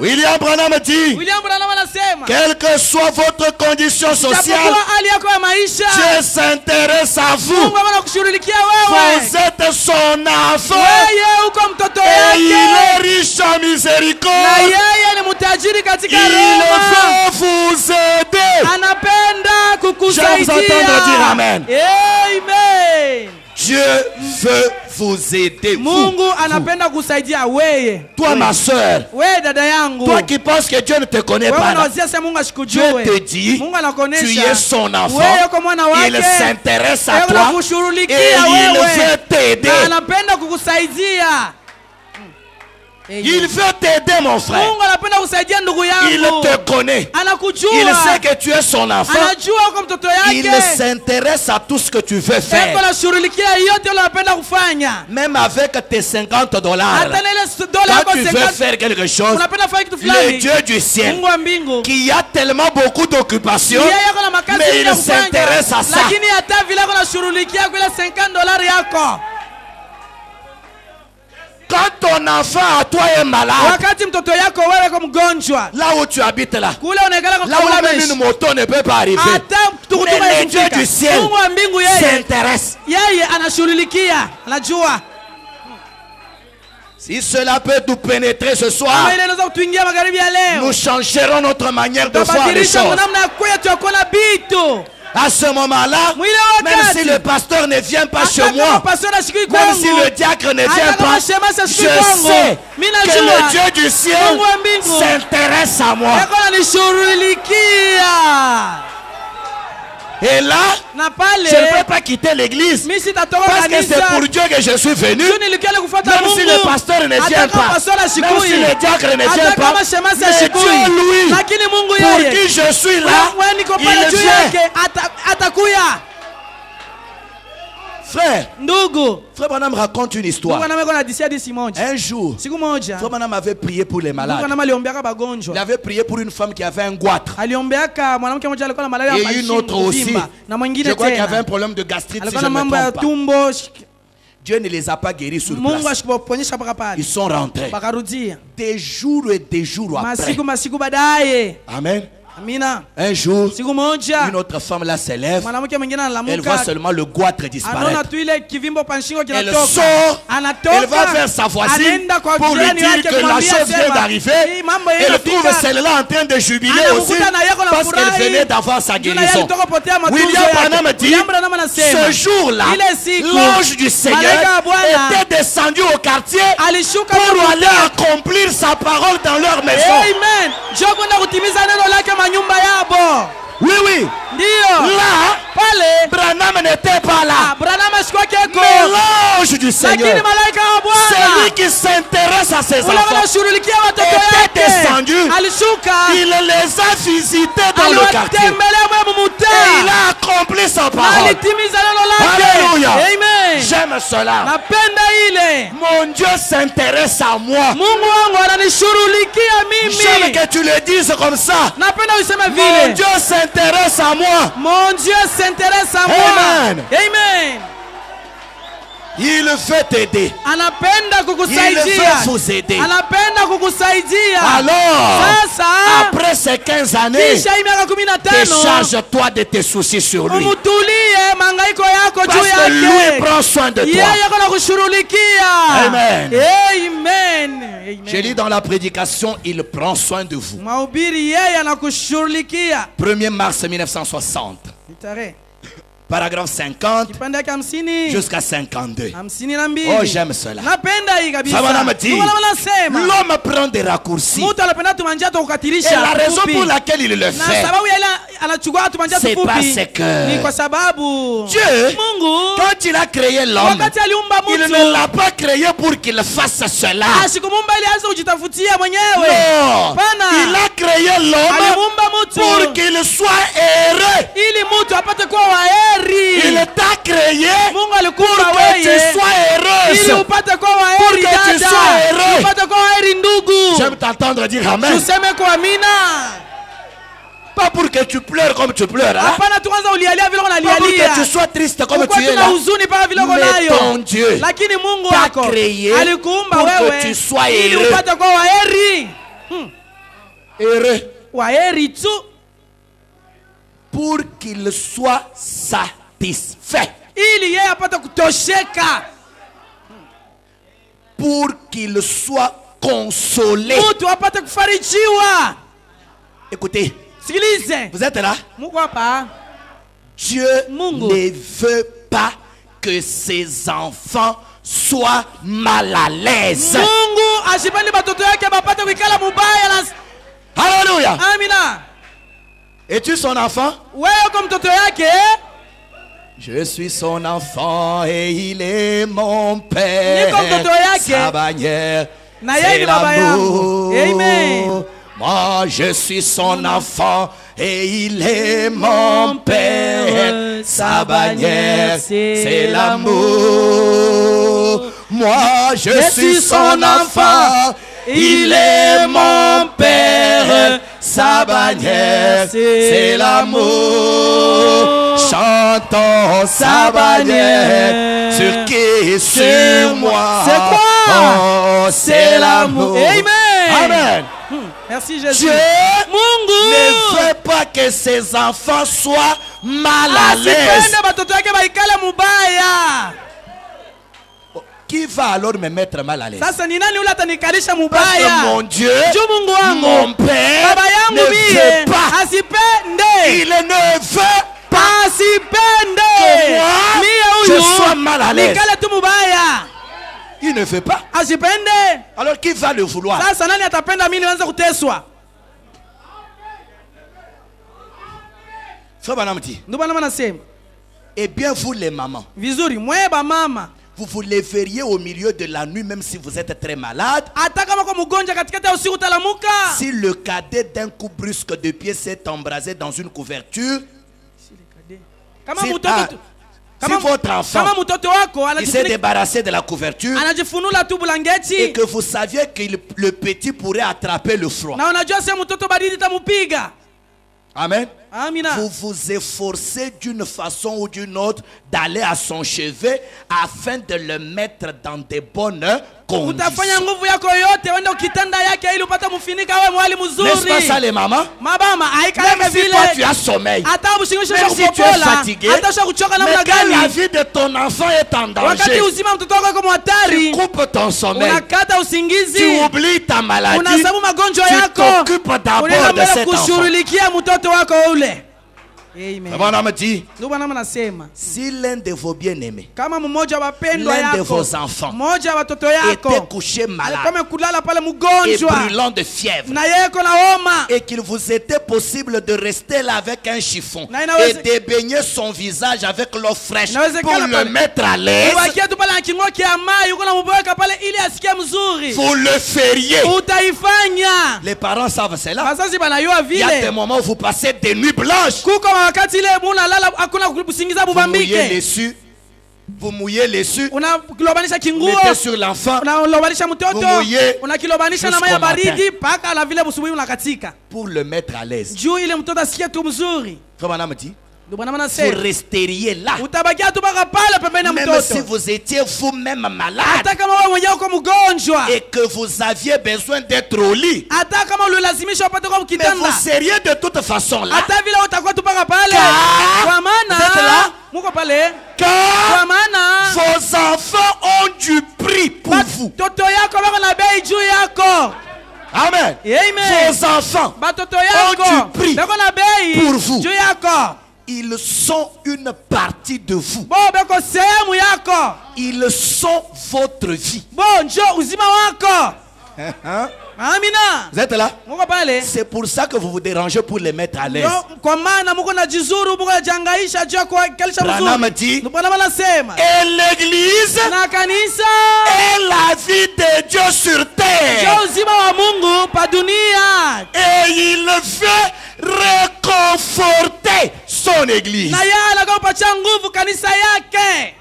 William Branham dit, William Branham anasema quelle que soit votre condition sociale, isijapokuwa hali yako ya maisha, Dieu s'intéresse à vous. Mungu ako nakushughulikia wewe. Vous êtes son enfant Wewe uko mtoto et il est wake, riche en na miséricorde. yeye ni mtajiri katika Il rehema. veut vous aider. Anapenda kukusaidia. Je vous entends dire amen. Amen. Dieu veut vous aider. Vous. Mungu anapenda kusaidia wewe. Toi, ma soeur, Wewe dada yangu. toi qui penses que Dieu ne te connaît Wewe pas, là, unawazia sasa Mungu Dieu asikujue. te dit, Mungu tu anakuonesha es son enfant. wewe uko mwana wake. Il s'intéresse à Wewe toi anakushughulikia et il wewe. veut t'aider. Na anapenda kukusaidia. Il veut t'aider, mon frère. Mungu anapenda kusaidia ndugu yangu. Il te connaît. Anakujua. Il sait que tu es son enfant. Anajua uko mtoto yake. Il s'intéresse à tout ce que tu veux faire. Yote unapenda kufanya. Même avec tes $50. Hata na ile dola Quand yako tu veux 50. faire quelque chose, Unapenda kufanya kitu le fulani. Dieu du ciel, Mungu wa mbingu. qui a tellement beaucoup d'occupations, Yeye yako na makazi mais mengi ya il s'intéresse kufanya. à ça. Lakini hata vile yako nashughulikia kwa ile $50 yako. Quand ton enfant à toi est malade, Wakati mtoto yako wewe kwa mgonjwa. là où tu habites là, Kule unaekala kwa là où même une moto ne peut pas arriver, hata tukutuka mais le Dieu du ciel Mungu wa mbingu yeye s'intéresse. yeye anashughulikia, anajua. Si cela peut nous pénétrer ce soir, Kama ile inaweza kutuingia magharibi ya leo. nous changerons notre manière de voir les Tabadilisha choses. namna ya kwetu ya kuona vitu. À ce moment-là, Mwile même wakati. si le pasteur ne vient pas chez Hata kama moi, pastor ashikii même kwangu. si le diacre ne vient Hata kama pas, shemasi je ashikii kwangu. sais Mimi que najua. le Dieu du ciel Mungu wa mbingu s'intéresse à moi. yako ananishughulikia. Et là, Na pale je ne peux pas quitter l'église mimi sitatoka parce que c'est kanisa. pour Dieu que je suis venu. Tu nilikuwa kufuata Même Mungu. si le pasteur ne vient Hata kama pas, pastor même ashikui. si le diacre ne vient Hata pas, kama shemasi mais ashikui. Dieu, lui, Lakini Mungu pour yeye qui je suis là, wewe niko il pale juu vient. yake atakuya. Frère, Ndugu, Frère Branham raconte une Mungu histoire. anameka na disia disi moja. Un jour, Siku moja Frère Branham avait prié pour les Mungu malades. anama aliombeaka Il bagonjwa. avait prié pour une femme qui avait un goitre. Aliombeaka mwanamke mmoja alikuwa na malaria Et ya une autre mashingo, aussi. kuvimba. Na Je mwingine crois qu'il y avait un tena problème de gastrite si alikuwa je na ne me mambo ya trompe pas. tumbo. Dieu ne les a pas guéris sur Mungu place. ashikuponyesha mpaka pale. Ils sont rentrés. Bakarudia. Des jours et des jours après. Masiku baadaye. Amen. Amina. Un jour, Siku moja une autre femme là s'élève. mwanamke mwingine Elle voit analamuka. seulement le goitre Anaona disparaître. tu ile kivimbo pa shingo Elle kinatoka. sort. Anatoka. Elle va vers sa voisine Anaenda kwa pour lui jirani dire yake que la kumwambia chose vient sema, d'arriver. hii mambo Elle trouve inafika. celle-là en train de jubiler aussi Anakuta na yako na parce qu'elle furahi. venait d'avoir sa Juu na yeye guérison. alitoka potea matunzo William yake. Branham dit, William Branham anasema, ce jour-là, ile siku, l'ange du Seigneur malaika wa Bwana était descendu au quartier alishuka pour kwa aller accomplir sa parole dans leur maison. Amen. Njoo kwenda kutimiza neno lake manyumba yabo. Oui, oui. Ndio. Là, Pale Branham n'était pas là. Branham ashikuwa keko. Mais l'ange du Lakini Seigneur, malaika wa Bwana celui qui s'intéresse à ses ule enfants, anashughulikia watoto était yake. descendu. Alishuka. Il les a visités dans le quartier. Aliwatembelea mwe Et il mumutaa. a accompli sa Na parole. alitimiza neno lake. Alléluia. Amen. J'aime cela. Napenda ile. Mon Dieu s'intéresse à moi. Mungu wangu ananishughulikia J'aime mimi. que tu le dises comme ça. Napenda useme Mon vile. Dieu s'intéresse à moi. Mon Dieu s'intéresse à moi. Amen. Amen. Il veut t'aider. Anapenda Il kukusaidia. veut vous aider. Anapenda kukusaidia. Alors, Sasa après ces 15 années, kisha hii miaka 15 décharge-toi de tes soucis sur lui. umutulie mangaiko yako juu Parce que lui yake. prend soin de toi. Yeye ako na kushughulikia. Amen. Amen. Je lis dans la prédication, il prend soin de vous. Mahubiri yeye anakushughulikia. 1er mars 1960, Tarehe paragraphe 50 kipande yake 50 jusqu'à 52. 52. Oh, j'aime cela. Napenda hii kabisa. Ça va me dire, Mungu anasema l'homme prend des raccourcis. mtu anapenda tumanjia Et tukukatirisha. la raison fupi. pour laquelle il le Na fait, sababu ya ile anachukua tumanjia c'est tufupi parce que ni kwa sababu Dieu, Mungu quand il a créé l'homme, wakati aliumba il mtu ne l'a pas créé pour qu'il fasse cela. asikumumba ili aweze kujitafutia mwenyewe. Non, Pana. il a créé l'homme Alimuumba mtu pour qu'il soit heureux. ili mtu apate kuwa waheri. Il t'a créé Mungu alikuumba pour que tu wewe sois ili heureuse. upate kuwa Pour waheri que tu dada. sois heureux. Upate kuwa waheri ndugu. J'aime t'entendre dire Amen. Tuseme kwa amina. Pas pour que tu pleures comme tu pleures. Hein? Hapana tu kwanza ulialia vile Pas pour unalialia. que tu sois triste comme Ukuwa tu es tuna là. huzuni paka vile uko Mais ton nayo. Dieu Lakini Mungu t'a wako créé alikuumba pour que wewe tu sois ili heureux. upate kuwa waheri. Heureux. Waheri tu Pour qu'il soit satisfait. ili yeye apate kutosheka. Pour qu'il soit consolé. Mtu apate kufarijiwa. Écoutez, Sikilize. vous êtes là? Mungu hapa. Dieu Mungu ne veut pas que ses enfants soient mal à l'aise. Mungu asipende batoto yake bapate kuikala mubaya na Alléluia. amina. Es-tu son enfant? Wewe uko mtoto yake. Je suis son enfant et il est mon père. Niko mtoto yake. Sa bannière Na yeye c'est ni baba l'amour. yangu. Amen. Moi je suis son enfant et il est mon père. Sa bannière c'est l'amour. Moi je suis son enfant, il est mon père. Sa bannière c'est l'amour. Chantons sa bannière sur qui? Sur moi. C'est quoi? Oh, c'est l'amour. Amen. Amen. Merci Jésus. Dieu Mungu ne veut pas que ses enfants soient mal à l'aise. asipende batoto yake baikale mubaya. Qui va alors me mettre mal à l'aise? Sasa ni nani ule atanikalisha Parce que mubaya? mon Dieu, Juu Mungu wangu, mon Père baba yangu ne mie veut pas. asipende. Il ne veut Asipende. moi, Mie je huyu sois mal à l'aise. nikale tu mubaya. Il ne veut pas. Asipende. Alors qui va le vouloir? Sasa nani atapenda mimi nianze kuteswa? Frère Branham dit, Ndio bana nasema. eh bien vous les mamans, Vizuri mwe ba mama. vous vous lèveriez au milieu de la nuit même si vous êtes très malade. Hata kama kwa mgonjwa katikati ya usiku utalamuka. Si le cadet d'un coup brusque de pied s'est embrasé dans une couverture, Kama si, mtoto si votre enfant kama mtoto wako il s'est débarrassé de la couverture anajifunula tu et bulangeti que vous saviez que le petit pourrait attraper le froid. na unajua sasa mtoto baridi tamupiga. Amen. Amina. Vous vous efforcez d'une façon ou d'une autre d'aller à son chevet afin de le mettre dans de bonnes Utafanya conditions. nguvu yako yote uende ukitanda yake ili upate mfinika wewe mwali mzuri. N'est-ce pas ça les mamans? Mabama aikale Même si vile. toi tu as sommeil, Hata ushingishe même si tu es kupola. fatigué, Hata usha kuchoka mais namna quand la gani? vie de ton enfant est en Wakati danger, uzima mtoto wako yuko hatari. tu coupes ton sommeil, Unakata tu usingizi. oublies ta maladie, Unasabu magonjwa tu yako. t'occupes d'abord Unaenda de mbele cet enfant. kushughulikia mtoto wako ule. Amen. Mon homme dit, Ndio bwana nasema. si l'un de vos bien-aimés, Kama mmoja wa wapendwa l'un de yako, vos enfants mmoja wa watoto était yako couché malade alikuwa kulala pale et mgonjwa brûlant de fièvre, na yeye iko na homa, et qu'il vous était possible de rester là avec un chiffon Na et inaweze- de baigner son visage avec l'eau fraîche Inawezekana pour le pale- mettre à l'aise, ubakia tu pale na kingo kia mai uko na mbweka pale ili asikie mzuri, vous le feriez. utaifanya. Les parents savent cela. Wazazi banayua Il y a des vile. moments où vous passez des nuits blanches. Kuko wakati ile muna lala hakuna kusingiza Vous mouillez bubambike. les su, vous mouillez les su, Unakilobanisha kinguo, mettez sur l'enfant unakilobanisha mtoto, Mumuye unakilobanisha na jusqu'au maji ya matin. baridi paka la vile busubuhi unakatika. pour le mettre à l'aise. Juu ile mtoto asikie tu mzuri. Frère Branham dit, Ndio bwana vous anasema. resteriez là, Utabakia tu paka pale pembeni ya même si mtoto. vous étiez vous-même malade Hata kama wewe mwenyewe uko mgonjwa, et que vous aviez besoin d'être au lit. hata kama ulilazimisha upate kwa Mais kitanda, vous seriez de toute façon là. hata vile utakuwa tu paka pale. Car- Kwa Vous êtes maana là? muko pale. Kwa Car maana vos enfants ont du prix pour vous. batoto yako bako na bei juu yako. Amen. Amen. Vos enfants, Batoto yako du prix bako na bei pour vous. juu yako. ils sont une partie de vous. Bo beko sehemu yako. Ils sont votre vie. Bo njo uzima wako. Hein? Amina. Vous êtes là? Muko pale. C'est pour ça que vous vous dérangez pour les mettre à l'aise. Ndio, kwa maana muko na jizuru, muko na jangaisha juu ya kuwakilisha Branham mzuri. dit, Ndio Bwana anasema. et l'église Na kanisa est la vie de Dieu sur terre. ndio uzima wa Mungu pa dunia. Et il veut réconforter son église. Na yeye anakupatia nguvu kanisa yake.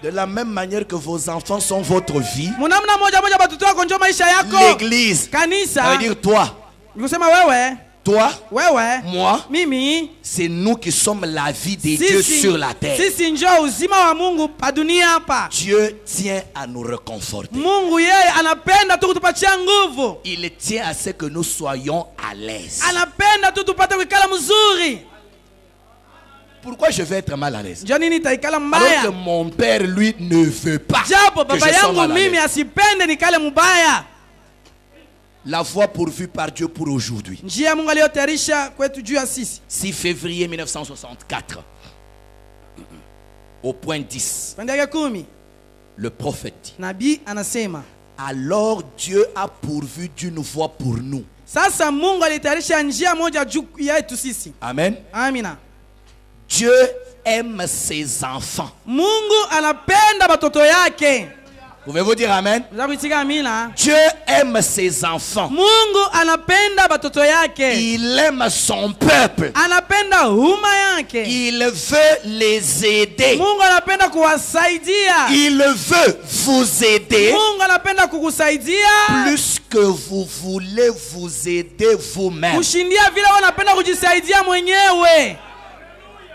De la même manière que vos enfants sont votre vie, Munamna moja moja batoto wako ndio maisha yako. l'église, ça Kanisa veut dire toi, nikusema wewe, moi, mimi, c'est nous qui sommes la vie de Dieu sur la terre. sisi ndio uzima wa Mungu pa dunia hapa. Dieu tient à nous réconforter. Mungu yeye anapenda tu kutupatia nguvu. Il tient à ce que nous soyons à l'aise. Anapenda tu tupate kuikala mzuri. Pourquoi je vais être mal à l'aise? Njoo nini taikala Alors mbaya? que mon père, lui, ne veut pas Japo que baba je sois yangu mal à mimi l'aise. asipende nikale mubaya. La voie pourvue par Dieu pour aujourd'hui. Njia Mungu aliyotayarisha kwetu juu ya sisi. 6 février 1964. Au point 10, Pande yake 10. le prophète dit, Nabii anasema, alors Dieu a pourvu d'une voie pour nous. sasa Mungu alitayarisha njia moja juu yetu sisi. Amen. Amina. Dieu aime ses enfants. Mungu anapenda batoto yake. Pouvez-vous dire Amen? Dieu aime ses enfants. Mungu anapenda batoto yake. Il aime son peuple. Anapenda huma yake. Il veut les aider. Mungu anapenda kuwasaidia. Il veut vous aider. Mungu anapenda kukusaidia. Plus que vous voulez vous aider vous-même. Kushindia vile wanapenda kujisaidia mwenyewe.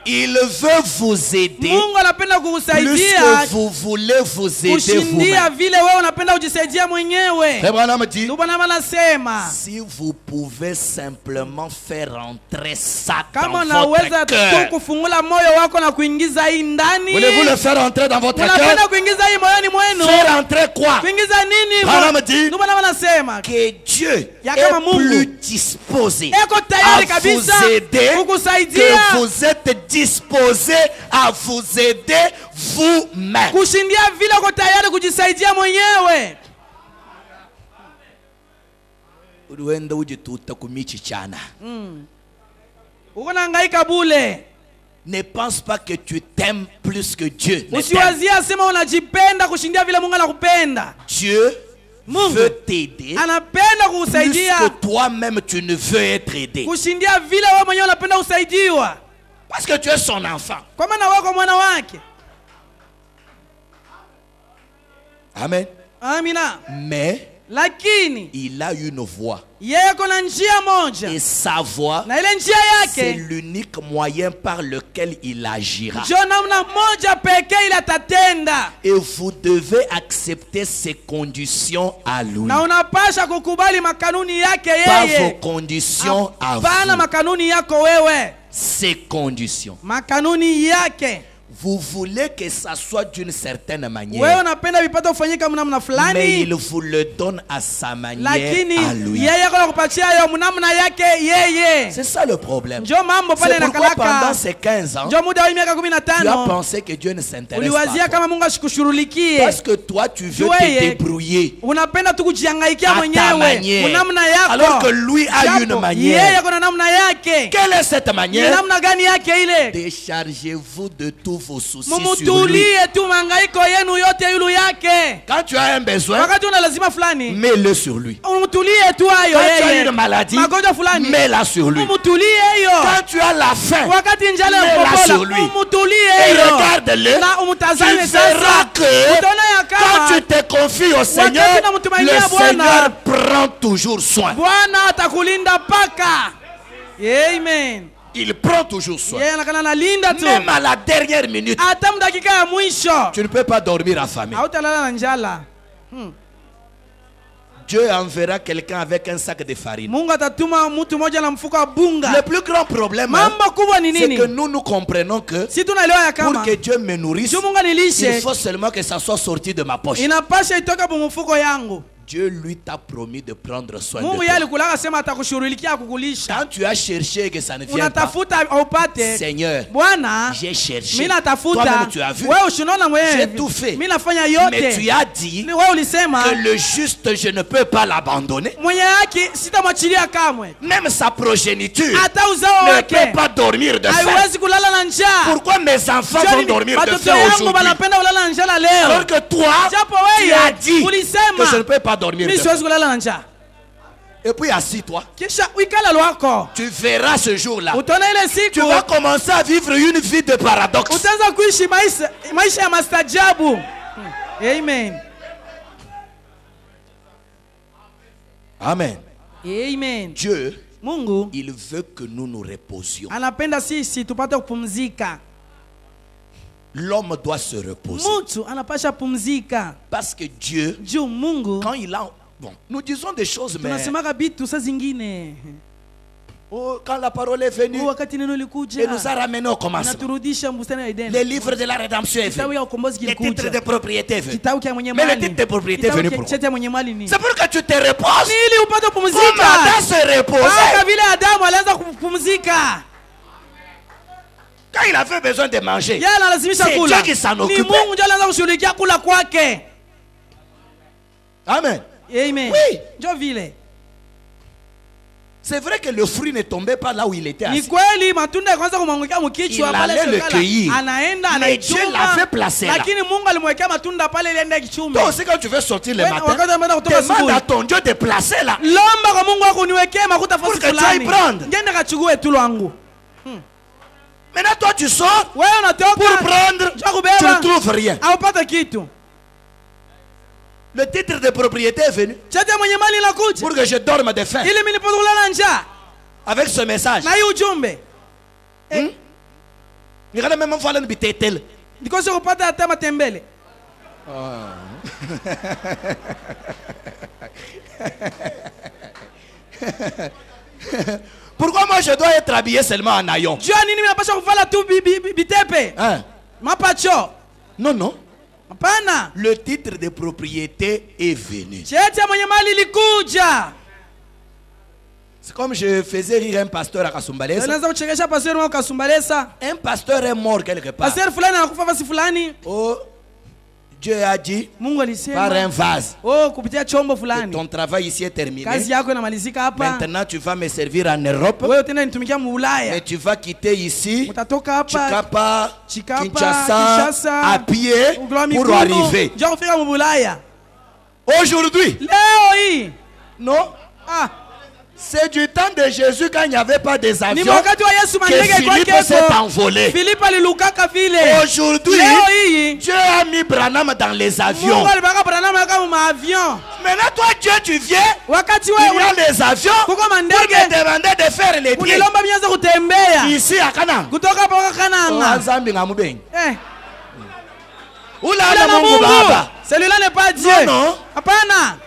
Il veut vous aider. Mungu anapenda Plus kukusaidia. que vous voulez vous aider Kushindia vous-même. vile wewe unapenda kujisaidia mwenyewe. Frère Branham dit, Ndugu Branham anasema, si vous pouvez simplement faire entrer ça kama dans unaweza votre tu cœur. kufungula moyo wako na kuingiza hii ndani. Voulez-vous le faire entrer dans votre Unapenda cœur? kuingiza hii moyoni mwenu. Faire entrer quoi? Kuingiza nini? Branham dit Ndugu Branham anasema, que Dieu Ya kama est Mungu plus disposé eko à tayari kabisa vous aider kukusaidia. que vous êtes disposé à vous aider vous-même. Kushindia vile uko tayari kujisaidia mwenyewe. Uenda ujituta kumichi chana. Uko nahangaika bule. Ne pense pas que tu t'aimes plus que Dieu ne t'aime. Usiwazia sema unajipenda kushindia vile Mungu anakupenda. Dieu Mungu veut t'aider anapenda plus kukusaidia. que toi-même tu ne veux être aidé. Kushindia vile wewe mwenyewe unapenda usaidiwa. Parce que tu es son enfant. Kwa maana wako mwana wake. Amen. Amina. Mais Lakini il a une voie. yeye kuna njia moja. Et sa voie, Na ile njia c'est yake l'unique moyen par lequel il agira. ndio namna moja pekee ile atatenda. Et vous devez accepter ses conditions à lui. Na unapasha kukubali makanuni yake Pas vos yeye. conditions à Hapana vous. makanuni yako wewe. Ses conditions. Makanuni yake. Vous voulez que ça soit d'une certaine Wewe manière. unapenda vipate kufanyika namna Mais fulani. il vous le donne à sa manière, Lakini à lui. yeye kwa kupatia yo namna yake yeye. C'est ça le problème. Ndio mambo pale C'est na pourquoi pendant kalaka. ces 15 ans, Ndio muda wa miaka tu as 15 pensé que Dieu ne s'intéresse uliwazia pas. kama Mungu ashikushughulikie. Parce que toi, tu veux te Wewe, débrouiller unapenda tu kujihangaikia à ta mwenyewe manière. unamna yako. Alors que lui a Japo, une manière. yeye kuna namna yake. Quelle est cette Ni manière? namna gani yake ile? Déchargez-vous de tous vos soucis sur lui. Mumutulie tu mangaiko yenu yote yulu yake. Quand tu as un besoin, Wakati una lazima fulani, mets-le sur lui. mumutulie tu hayo Quand tu as yeye. une maladie, Magonjwa fulani, mets-la sur lui. mumutulie hiyo. Quand tu as la faim, Wakati njala mets-la sur mpopola, lui. mumutulie et hiyo. regarde-le, Na tu umutazame verras sasa. que Utaona ya quand tu kama te confies au Seigneur, unamtumainia le Bwana, Seigneur prend toujours soin. Bwana atakulinda paka. Amen. Il prend toujours soin. Yeye anakana nalinda tu. Même à la dernière minute, Hata mdakika ya mwisho tu ne peux pas dormir affamé. hautalala na njala. Dieu enverra quelqu'un avec un sac de farine. Mungu atatuma mtu mmoja na mfuko wa bunga. Le plus grand problème, Mambo kubwa ni c'est nini? que nous comprenons que Si tunaelewa ya pour kama que Dieu me nourrisse, juu Mungu il anilishe, faut seulement que ça soit sorti de ma poche. inapasha itoka kwa mfuko yangu. Dieu lui t'a promis de prendre soin de Mungu yeye toi. alikulaka sema atakushughulikia kukulisha. Quand tu as cherché et que ça ne vient pas, Unatafuta upate. Seigneur, Bwana, j'ai cherché. mimi natafuta. Toi-même tu as vu. Wewe ushinaona mwenyewe. J'ai tout fait. Mimi nafanya Mais yote. tu as dit Ni wewe ulisema que le juste, je ne peux pas l'abandonner. mwenye haki sitamwachilia kamwe. Même sa progéniture Hata uzao ne wake peut pas dormir de faim. haiwezi kulala na njaa. Pourquoi mes enfants vont dormir de Watoto faim yangu aujourd'hui? wanapenda kulala na njaa leo. Alors que toi, Japo tu as wewe dit ulisema que je ne peux pas dormir de mimi faim. siwezi kulala na njaa. Et puis assis-toi. Kisha uikala lwako. Tu verras ce jour-là. Utaona ile Tu siku vas commencer à vivre une vie de paradoxe. utaanza kuishi maisha ya mastajabu. Amen. Amen. Amen. Dieu, Mungu il veut que nous nous reposions. anapenda sisi tupate kupumzika. L'homme doit se reposer. Mtu anapasha pumzika. Parce que Dieu, Juu Mungu quand il a... Bon, nous disons des choses, mais tunasemaka vitu saa zingine. quand la parole est venue, Wakati neno et likuja nous a ramenés au commencement. naturudisha bustani ya Edeni. Les livres de la rédemption est Kitabu venu. ya ukombozi Les titres de kilikuja. propriété est venu. Kitabu kia mwenye Mais le mali. titre de propriété est Kitabu venu kia pour cheti ya mwenye mali ni. C'est pour que tu te reposes. Ni ili upate Comme kupumzika. Adam se Kama reposait. vile Adamu alianza kupumzika. Quand il avait besoin de manger, Yeye analazimisha c'est kula. Dieu qui s'en Ni occupait. Mungu ndiye alianza kushughulikia kula kwake. Amen. Amen. Oui. Ndio vile. C'est vrai que le fruit ne tombait pas là où il était Ni assis. kweli matunda yakaanza kumwangukia Il mkichwa pale allait le shekala. cueillir. Anaenda Mais Dieu anaichuma. l'avait placé là. Lakini Mungu alimwekea matunda pale ile ende kichume. Toi aussi, quand tu veux sortir le Wewe, matin, wakati unaenda kutoka demande asubuhi. à ton Dieu de placer là. Lomba kwa Mungu wako uniwekee makuta Pour fasi que tu ailles fulani. prendre. Ngenda kachugue tu lwangu. Maintenant, toi, tu sors Wewe unatoka pour prendre, Njoo tu kubeba. ne trouves rien. Haupata kitu. Le titre de propriété est venu Chete mwenye mali inakuja. pour que je dorme de faim. Ili mimi nipate kulala njaa. Avec ce message. Na hii ujumbe. Regarde même une fois là, tel. Ndikosi kupata hata matembele. Pourquoi moi je dois être habillé seulement en haillons? Jua nini mimi napaswa kuvala tu bitepe? Hein? Mapacho. Non, non. Hapana. Le titre de propriété est venu. Chete mwenye mali ilikuja. C'est comme je faisais rire un pasteur à Kasumbalesa. Unaweza kuchekesha pastor wao Kasumbalesa. Un pasteur est mort quelque part. Pastor fulani anakufa fasi fulani. Oh, Dieu a dit Mungu par alisema. un vase. Oh, kupitia chombo fulani. Ton travail ici est terminé. Kazi yako inamalizika hapa. Maintenant, tu vas me servir en Europe. Wewe tena nitumikia mu Mais Ulaya. tu vas quitter ici, Utatoka hapa. Chikapa, Kinshasa, Kinshasa, à pied pour arriver. Njoo kufika mu Ulaya. Aujourd'hui, Leo hii. non, Ah, c'est du temps de Jésus quand il n'y avait pas des ni avions wakati wa Yesu que mandege Philippe kwake s'est huko. envolé. Philippe alilukaka vile. Aujourd'hui, Leo hii Dieu a mis Branham dans les avions. Mungu alibaka Branham kama maavion. Maintenant, toi, Dieu, tu viens, Wakati il y a wewe les avions kuko pour mandege me demander de faire les pieds. unilomba mianza kutembea Ici à Canaan. kutoka hapa kwa Kananga. Nzambi ngamubengi. Ula Ula na na Mungu Mungu. Baba. Celui-là n'est pas Dieu. Non, non. Hapana.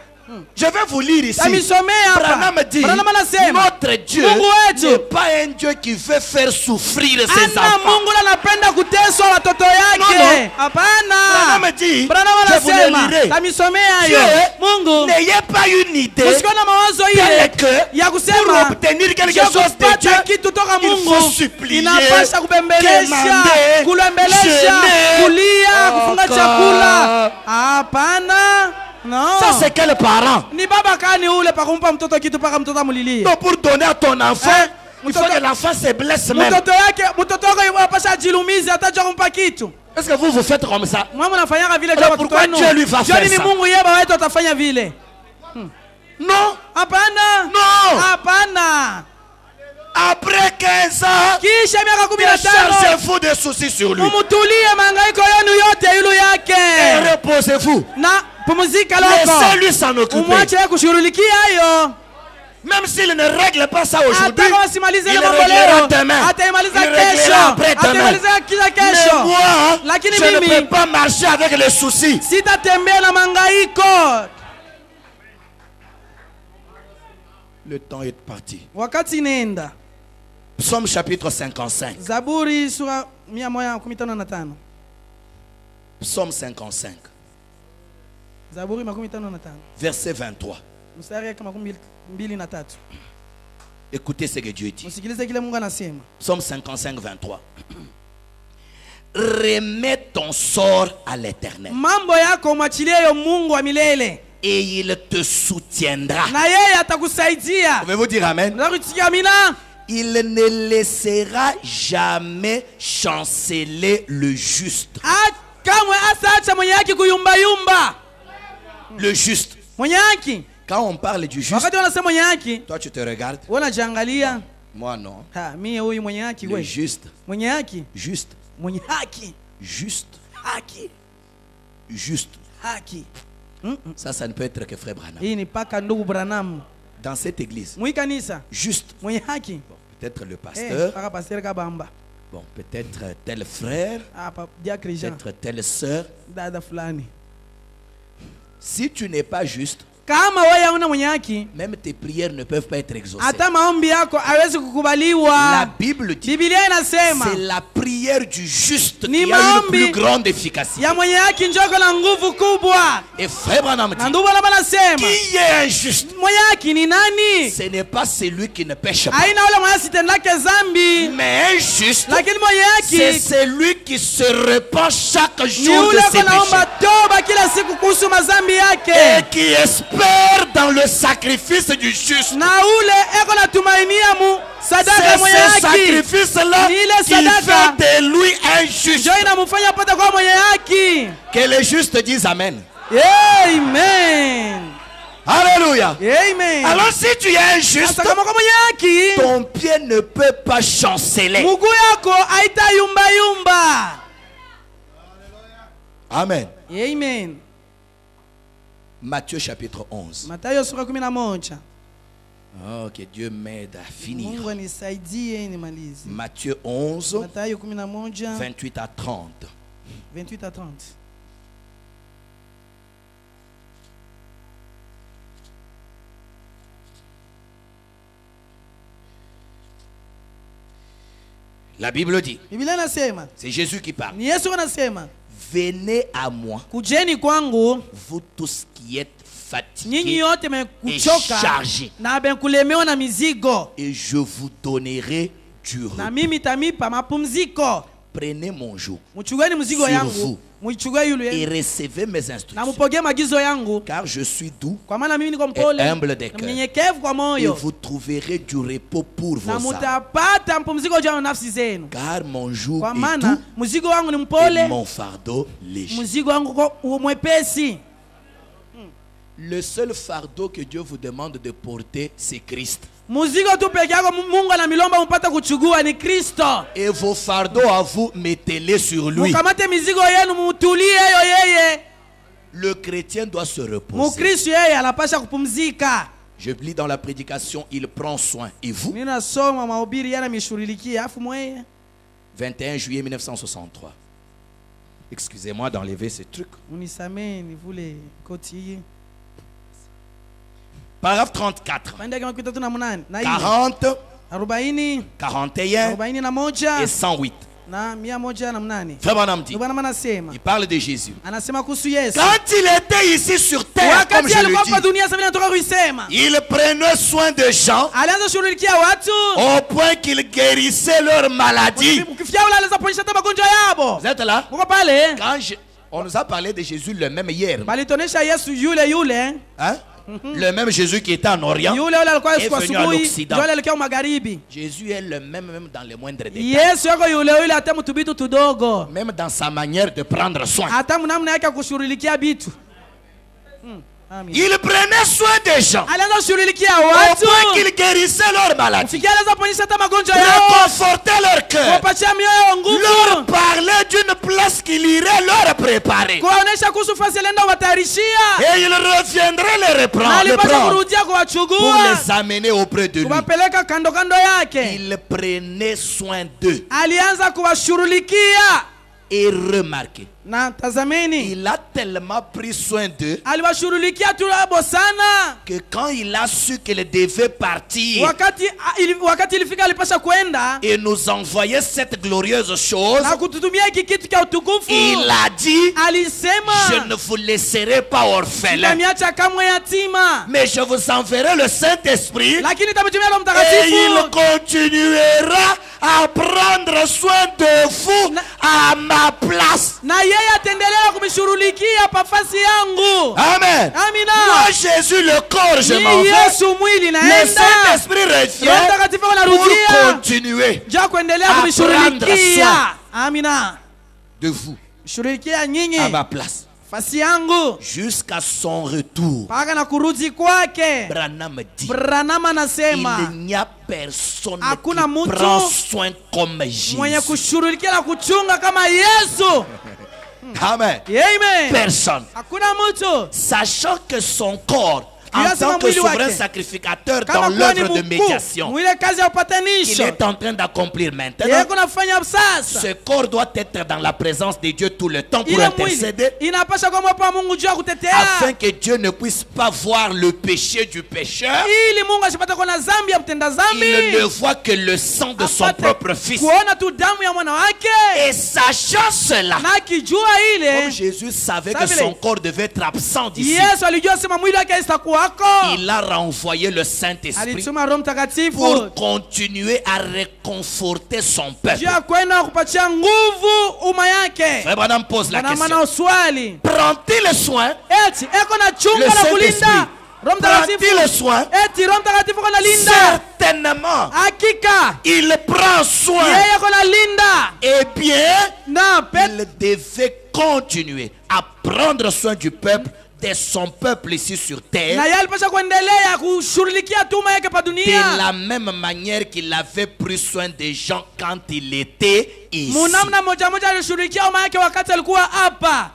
Je vais vous lire ici. Tamisomea hapa. Branham dit, Branham anasema notre Dieu Mungu wetu n'est pas un Dieu qui veut faire souffrir ses ana enfants. Mungu anapenda kuteswa watoto No, yake. no. Hapana. Branham dit, Branham je vous le anasema lirai. tamisomea Dieu, hiyo. Mungu n'ayez pas une idée usikuwa na mawazo telle ile que ya pour kusema obtenir quelque ya chose de Dieu, kupata kitu toka il Mungu faut supplier, inapasha kubembelesha, demander, kulembelesha, jeûner, kulia, kufunga encore. chakula. Hapana. No. ça c'est quel parent? Ni baba kani ule pa kumpa mtoto kitu paka mtoto amulilie. Donc pour donner à ton enfant, il faut mtoto- que l'enfant se blesse même. Mtoto wako yapasha ajilumize atajua kumpa kitu. Est-ce que vous faites comme ça? Mama unafanyaka vile Alors kwa watoto pourquoi wenu. Dieu lui va Jua faire nini ça? Mungu yeye baba wetu atafanya vile? Non. Hapana. Non. Hapana. Après 15 ans, Kisha miaka 15 déchargez-vous des soucis sur lui. mumutulie mangaiko yenu yote ilu Et yake. reposez-vous. Na pumzika loko. Laissez-lui s'en occuper. Umwache yeye kushughulikia hayo. Même s'il ne règle pas ça aujourd'hui, Hata kama simalize il ile mambo réglera leo. demain. Ataimaliza Il kesho. réglera après-demain. Ataimaliza kila Mais kesho. moi, Lakini je ne mimi peux pas marcher avec les soucis. sitatembea na mangaiko. Le temps est parti. Wakati nenda. Psaume chapitre 55. Zaburi sura 115. Psaume 55. Zaburi 115. Verset 23. Mstari yake 23. Écoutez ce que Dieu dit. Msikilize kile Mungu anasema. Psaume 55, 23. Remets ton sort à l'Éternel Mambo yako mwachilie yo Mungu wa milele. et il te soutiendra. Na yeye atakusaidia. Pouvez-vous dire Amen? Nakutia amina. Il ne laissera jamais chanceler le juste. Kamwe asaacha mwenye haki kuyumba yumba. Le juste. Mwenye haki. Quand on parle du juste, Wakati wanasema mwenye haki, toi tu te regardes. wanajiangalia. Moi non. Ha, mimi huyu mwenye haki Le wewe. juste. Mwenye haki. Juste. Mwenye haki. Juste. Haki. Juste. Haki. Ça ne peut être que frère Branham. Hii ni paka ndugu Branham. Dans cette église, Mwi kanisa. juste. Mwenye haki. Bon, peut-être le pasteur. Paka pasteur kabamba. Bon, peut-être tel frère. Hapa diakri Jean. Peut-être telle sœur. Dada fulani. Si tu n'es pas juste, Kama wewe hauna mwenye haki, même tes prières ne peuvent pas être exaucées. hata maombi yako hawezi La kukubaliwa. Bible dit Biblia inasema c'est la prière du juste Ni qui a une maombi plus grande efficacité. ya mwenye haki njoko na nguvu kubwa. Et frère Branham Na dit, ndugu Branham anasema qui est injuste? mwenye haki ni nani? Ce n'est pas celui qui ne pêche pas, Haina ule mwenye sitendake zambi, mais un juste, lakini mwenye c'est haki celui qui se repent chaque ni jour de ule ses anaomba péchés toba kila siku kuhusu mazambi et yake, qui espère dans le sacrifice du juste. na ule eko natumainia mu sadaka C'est mwenye ce haki, sacrifice-là ni ile qui sadaka fait de lui un juste. njo inamufanya apate kwa mwenye haki. Que les justes disent Amen. Amen. Alléluia. Amen. Alors si tu es un juste, Sasa kama kwa mwenye haki, ton pied ne peut pas chanceler. mguu yako haita yumba yumba. Amen. Amen. Matthieu chapitre 11. Mathayo sura 11. Oh, que Dieu m'aide à finir. Mungu anisaidie nimalize. Matthieu 11, Mathayo 11 28 à 30. 28 à 30. La Bible dit, Biblia inasema, c'est Jésus qui parle. ni Yesu anasema, Venez à moi, kujeni kwangu vous tous qui êtes nyinyi fatigués, yote mmekuchoka chargé. na mmekulemewa na mizigo, et je vous donnerai du na repos. mimi tamipa mapumziko. Prenez mon joug Mchukueni mzigo Sur yangu, vous. mchukue et yule recevez mes na instructions. mpokee magizo yangu, Car je suis doux kwa maana mimi niko mpole humble de na cœur. mnyenyekevu kwa et moyo, vous trouverez du repos pour na vos âmes. mutapata mpumziko juu ya nafsi zenu, Car mon joug kwa est maana doux mzigo wangu ni et mpole, mon fardeau léger. mzigo wangu uko mwepesi. Le seul fardeau que Dieu vous demande de porter, c'est Christ. Mzigo tu peke yako Mungu anamilomba mpata kuchugua ni Kristo. Et vos fardeaux à vous, mettez-les sur lui. Mukamate mizigo yenu mutulie yeye. Le chrétien doit se reposer. Mukristo yeye anapasha kupumzika. Je lis dans la prédication, il prend soin. Et vous? Mimi nasoma mahubiri yana mishurilikia afu mweye. 21 juillet 1963. Excusez-moi d'enlever ce truc. Unisamee nivule koti hii. Paragraphe 34. Pande kama 38 na 40, 40 41 41 et 108. na 108. Frère Branham dit, Bwana anasema, il parle de Jésus. anasema kuhusu Yesu. quand il était ici sur terre, comme Wakati je alikuwa le kwa dis, dunia sasa natoka kuisema. il prenait soin de gens Alianza kushughulikia watu. au point qu'il guérissait leur maladie. Ukifikia ule alianza kuponyesha hata magonjwa yao. Vous êtes là? Uko pale? On nous a parlé de Jésus le même hier. Balitonesha Yesu yule. Hein? Le même Jésus qui était en Orient Yule alikuwa est siku venu à asubuhi. l'Occident. Yule alikuwa magharibi. Jésus est le même dans les moindres détails. Yesu yako yule hata mtubitu tudogo. Même dans sa manière de prendre soin. Hata mnamna yake kushughulikia vitu. Amen. Il prenait soin des gens Alianza kushughulikia au watu. point qu'il guérissait leur maladie, Fikia alianza kuponyesha hata magonjwa yao. réconfortait leur cœur, Kuwapatia mioyo nguvu. leur parlait d'une place qu'il irait leur préparer. Kuwaonesha kuhusu fasi alienda watayarishia. Et il reviendrait les Na reprendre, alipasha prendre, kurudia Pour kuwachugua. les amener auprès de lui. Kuwapeleka kando kando yake. Il prenait soin d'eux. Alianza kuwashughulikia. Et remarquez, Na tazameni. il a tellement pris soin d'eux Aliwashughulikia tulabo sana. que quand il a su qu'il devait partir Wakati ilifika alipasha kwenda et nous envoyer cette glorieuse chose, na kututumia hiki kitu cha utukufu. il a dit, Alisema, je ne vous laisserai pas orphelin, sitamiacha kamwe yatima, mais je vous enverrai le Saint-Esprit lakini nitamtumia Roho et Mtakatifu il continuera à prendre soin de vous à ma place. na yeye ataendelea kumshughulikia pafasi yangu. Amen. Amina. Moi, Jésus, le corps, je m'en Ni vais. Yesu mwili Le naenda. Saint-Esprit Roho revient Mtakatifu pour anarudia. continuer Ja kuendelea à prendre kumshughulikia. soin Amina. de vous Shughulikia nyinyi à ma place fasi yangu jusqu'à son retour. mpaka na kurudi kwake. Branham dit, Branham anasema il n'y a personne Hakuna qui mtu prend soin comme mwenye Jésus. kushughulikia na kuchunga kama Yesu. Amen. Amen. Personne. Hakuna mtu. Sachant que son corps, en Lazima tant que mwili souverain wake, sacrificateur dans kama kuwa ni l'œuvre de mkuu médiation mwile kazi ya qu'il upatanisho est en train d'accomplir maintenant, yeye kunafanya sasa, ce corps doit être dans la présence de Dieu tout le temps pour ile intercéder, mwili inapasha kwa mwepo wa Mungu juu ya kutetea, afin que Dieu ne puisse pas voir le péché du pécheur. ili Mungu asipate kuona dhambi ya mtenda Il ne dhambi, voit que le sang de son apate propre fils. kuona tu damu ya mwana wake. Et sachant cela, Na akijua comme ile, Jésus savait que Savile. son corps devait être absent d'ici, Yesu alijua sema mwili wake haitakuwa wako. Il a renvoyé le Saint-Esprit Alituma Roho Mtakatifu pour continuer à réconforter son peuple. juu ya kwenda kupatia nguvu umma yake. Frère Branham pose la Maana question. swali Prend-il le soin? eti eko na chunga Le na Saint-Esprit. kulinda Roho Prend-il le Mtakatifu soin? eti Roho Mtakatifu kona linda Certainement. hakika Il prend soin. yeye kona linda Eh bien, na il devait continuer à prendre soin du peuple, de son peuple ici sur terre, na yeye alipasha kuendelea kushughulikia tuma yake pa de dunia la même manière qu'il avait pris soin des gens quand il était ici. munamna moja moja alishughulikia umma yake wakati alikuwa hapa.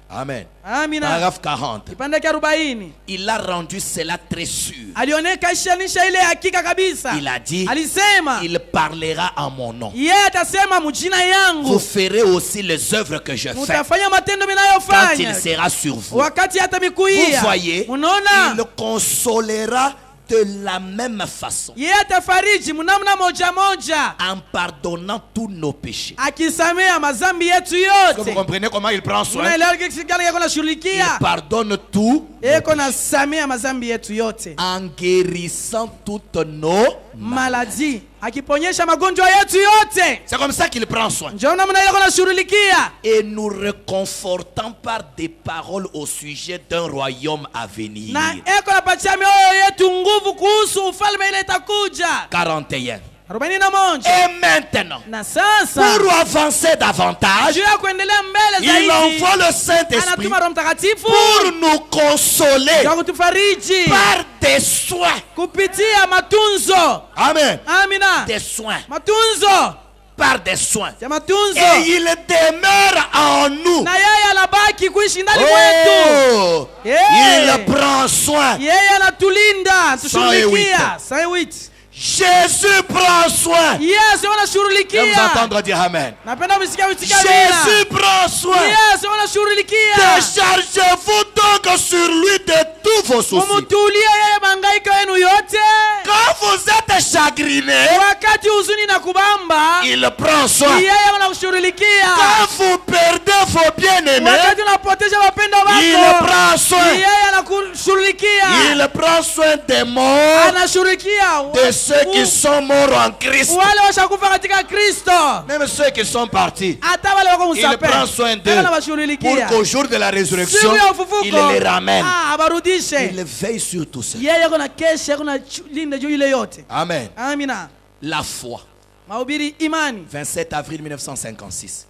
Amen. Amina. Paragraphe 40. Kipande cha 40 Il a rendu cela très sûr. alionekanisha ile hakika kabisa. Il a dit, Alisema il parlera en mon nom. yeye atasema mjina Vous yangu ferez aussi les œuvres que je fais mutafanya matendo quand il minayofanya sera sur vous. wakati hata Vous mikuia. voyez, Unaona, il consolera de la même façon yeye atafariji mnamna moja moja en pardonnant tous nos péchés. akisamea mazambi yetu Est-ce que vous yote. comprenez comment il prend soin? Unaelewa kile gani yako Il nashughulikia? pardonne tout Yeko nasamea mazambi yetu yote, en guérissant toutes nos maladi akiponyesha magonjwa yetu yote. C'est comme ça qu'il prend soin. Ndio namna yako nashughulikia Et nous réconfortant par des paroles au sujet d'un royaume à venir. na eko napatia mioyo yetu nguvu kuhusu ufalme ile itakuja. 41. 41 Et maintenant, na sasa pour avancer davantage, juu ya kuendelea mbele il zaidi envoie le Saint-Esprit anatuma Roho Mtakatifu pour nous consoler kwa kutufariji par des soins. kupitia matunzo. Amen. Amina. Des soins. Matunzo Par des soins. ya matunzo, Et il demeure en nous. na yeye anabaki kuishi ndani mwetu. Oh, Yeah. il prend soin. Yeye anatulinda, tushughulikia. 108. 108. Jésus prend soin. Yesu Je vais vous anashughulikia. entendre dire Amen. Napenda msikia usikia Jésus prend soin. Yesu anashughulikia. Déchargez-vous donc sur lui de tous vos soucis. Mumutulie yeye mangaiko yenu yote. Quand vous êtes chagriné, Wakati huzuni na kubamba, il prend soin. yeye anakushughulikia. Quand vous perdez vos bien-aimés, Wakati unapoteza wapendwa il wako, prend soin. yeye anakushughulikia. Il prend soin des morts, Anashughulikia de ceux qui sont morts en Christ, wale washakufa katika Kristo, même ceux qui sont partis. hata wale wako Il msape. prend soin d'eux Yeye pour anawashughulikia. qu'au jour de la résurrection, Siku ya ufufuko, il les ramène. abarudishe. Il veille sur tout ça. Yeye yako na kesha, yako na linda juu ile yote. Amen. Amina. La foi. Mahubiri imani 27 avril 1956.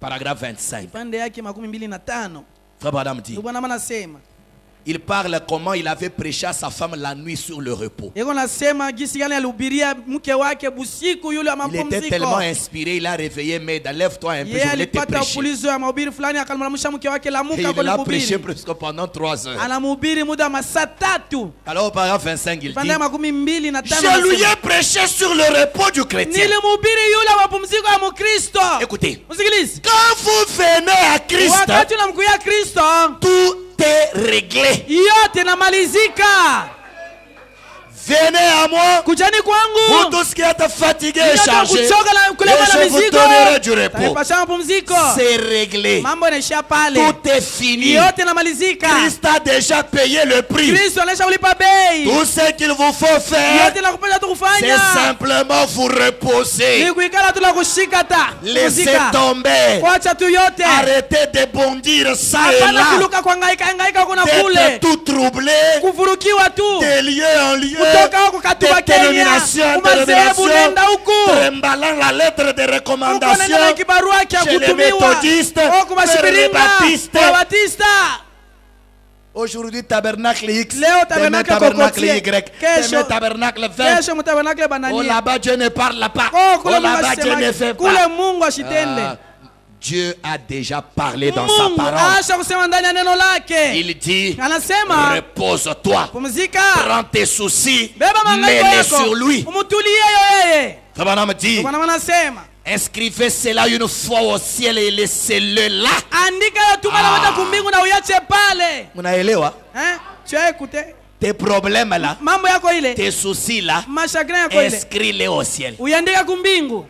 Paragraphe 25. pande yake 25. Frère Branham dit, Ndugu na nasema il parle comment il avait prêché à sa femme la nuit sur le repos. yeko nasema gisi gani alihubiria mke wake busiku yule wa Il était mapumziko. tellement inspiré, il a réveillé, mais lève-toi un peu, Yeye je voulais te alipata prêcher. upulizo ya mahubiri fulani akamwamsha mke wake Et lamuka il l'a kulihubiri. prêché presque pendant 3 heures. Anamhubiri muda wa masaa 3. Alors au paragraphe 25, il dit, Pande ya 25. je lui ai prêché sur le repos du chrétien. Nilimhubiri yule wa mapumziko ya Mkristo. Écoutez, Msikilize. quand vous venez à Christ, Wakati unamkuya Kristo, tout est réglé. yote namalizika. Venez à moi, Kujani vous kwangu. tous qui êtes fatigués et Yote chargés, kuchoka na et kulema na je vous mizigo. donnerai du repos. Taipasha mapumziko. C'est réglé. Mambo yanaishia pale. Tout est fini. Yote namalizika. Christ a déjà payé le prix. Kristo anaisha kulipa bei. Tout ce qu'il vous faut faire, Yote nakupenda tu c'est kufanya. simplement vous reposer. Ni kuikala tu na kushika ta. Laissez Kupumzika. tomber. Kuacha tu yote. Arrêtez de bondir ça et Hapana là. kuluka kwa hangaika kuna D'être kule. tout troublé. Kufurukiwa tu. De lieu en lieu. Kutoka huko katuba De dénomination en Umazehebu nenda dénomination. huku. Remballant la lettre de Huko recommandation. nenda na kibarua kia Chez les kutumiwa. méthodistes, Huko vers les mashibiringa. baptistes. Kwa Batista. Aujourd'hui, tabernacle X. Leo demain, tabernacle tabernacle Kokotie. Y. Kesho- Demain, tabernacle 20. Kesho mtabernacle Oh banania. là-bas, Dieu ne parle pas. Oh Oh kule Mungu là-bas, Dieu ne fait asema. Kule pas. Mungu ashitende. Ah, Dieu a déjà parlé dans sa Mungu parole. asha kusema ndani ya neno lake. Il dit, Anasema repose-toi. pumzika. Prends tes soucis, Beba mangaiko mets-les yako. sur lui. Umutulie yeye. Frère Branham dit, Bwana anasema inscrivez cela une fois au ciel et laissez-le là. andika yo tuma na wenda kumbingu na uyache pale. Unaelewa? Tu as écouté? Tes problèmes là, Mambo yako ile. tes soucis là, Mashagrin yako ile. inscris-les au ciel. Uiandika kumbingu.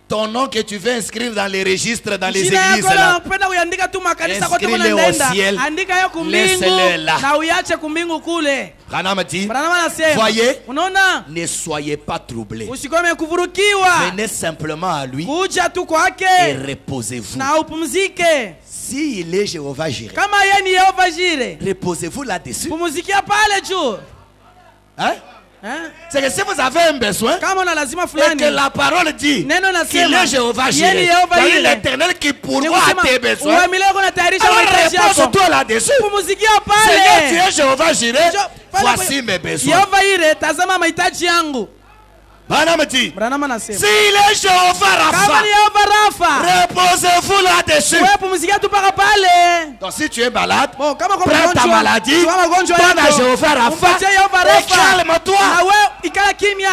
Ton nom que tu veux inscrire dans les registres, dans les Jina églises yako là. unapenda kuandika tu makanisa kote Inscris-le au unaenda. ciel. Andika yo kumbingu Laisse-le là. na uyache kumbingu kule. Branham dit, Branham anasema, voyez, unaona? ne soyez pas troublés. Usikome kuvurukiwa. Venez simplement à lui Kuja tu et kwake reposez-vous. na upumzike. S'il est Jéhovah Jireh, Kama yeye ni Yehova Jire, reposez-vous là-dessus. pumuzikia pale juu. Hein? Eh? C'est que si vous avez un besoin, Kama una lazima et fulani, que la parole dit neno qu'il nasema est Jéhovah yeye ni Jireh, Yehova c'est Jire. l'Éternel qui Ni pourvoit à kusema, tes besoins. uamile yako unatayarisha Alors mahitaji yako. repose-toi là-dessus. Pumuzikia Seigneur, tu pale. es Jéhovah Jireh, Pale voici mes besoins. Yehova Jire, tazama mahitaji yangu. Branham dit, Branham anasema, s'il est Jéhovah kama Rapha, ni Yehova Rafa, reposez-vous là-dessus. wewe pumuzikia tu paka pale. Donc si tu es malade, Bon, kama kwa prends ta maladie, kwa magonjwa donne à yako, Jéhovah Rapha umpatie Yehova et Rafa. calme-toi. Na wewe ikala kimya.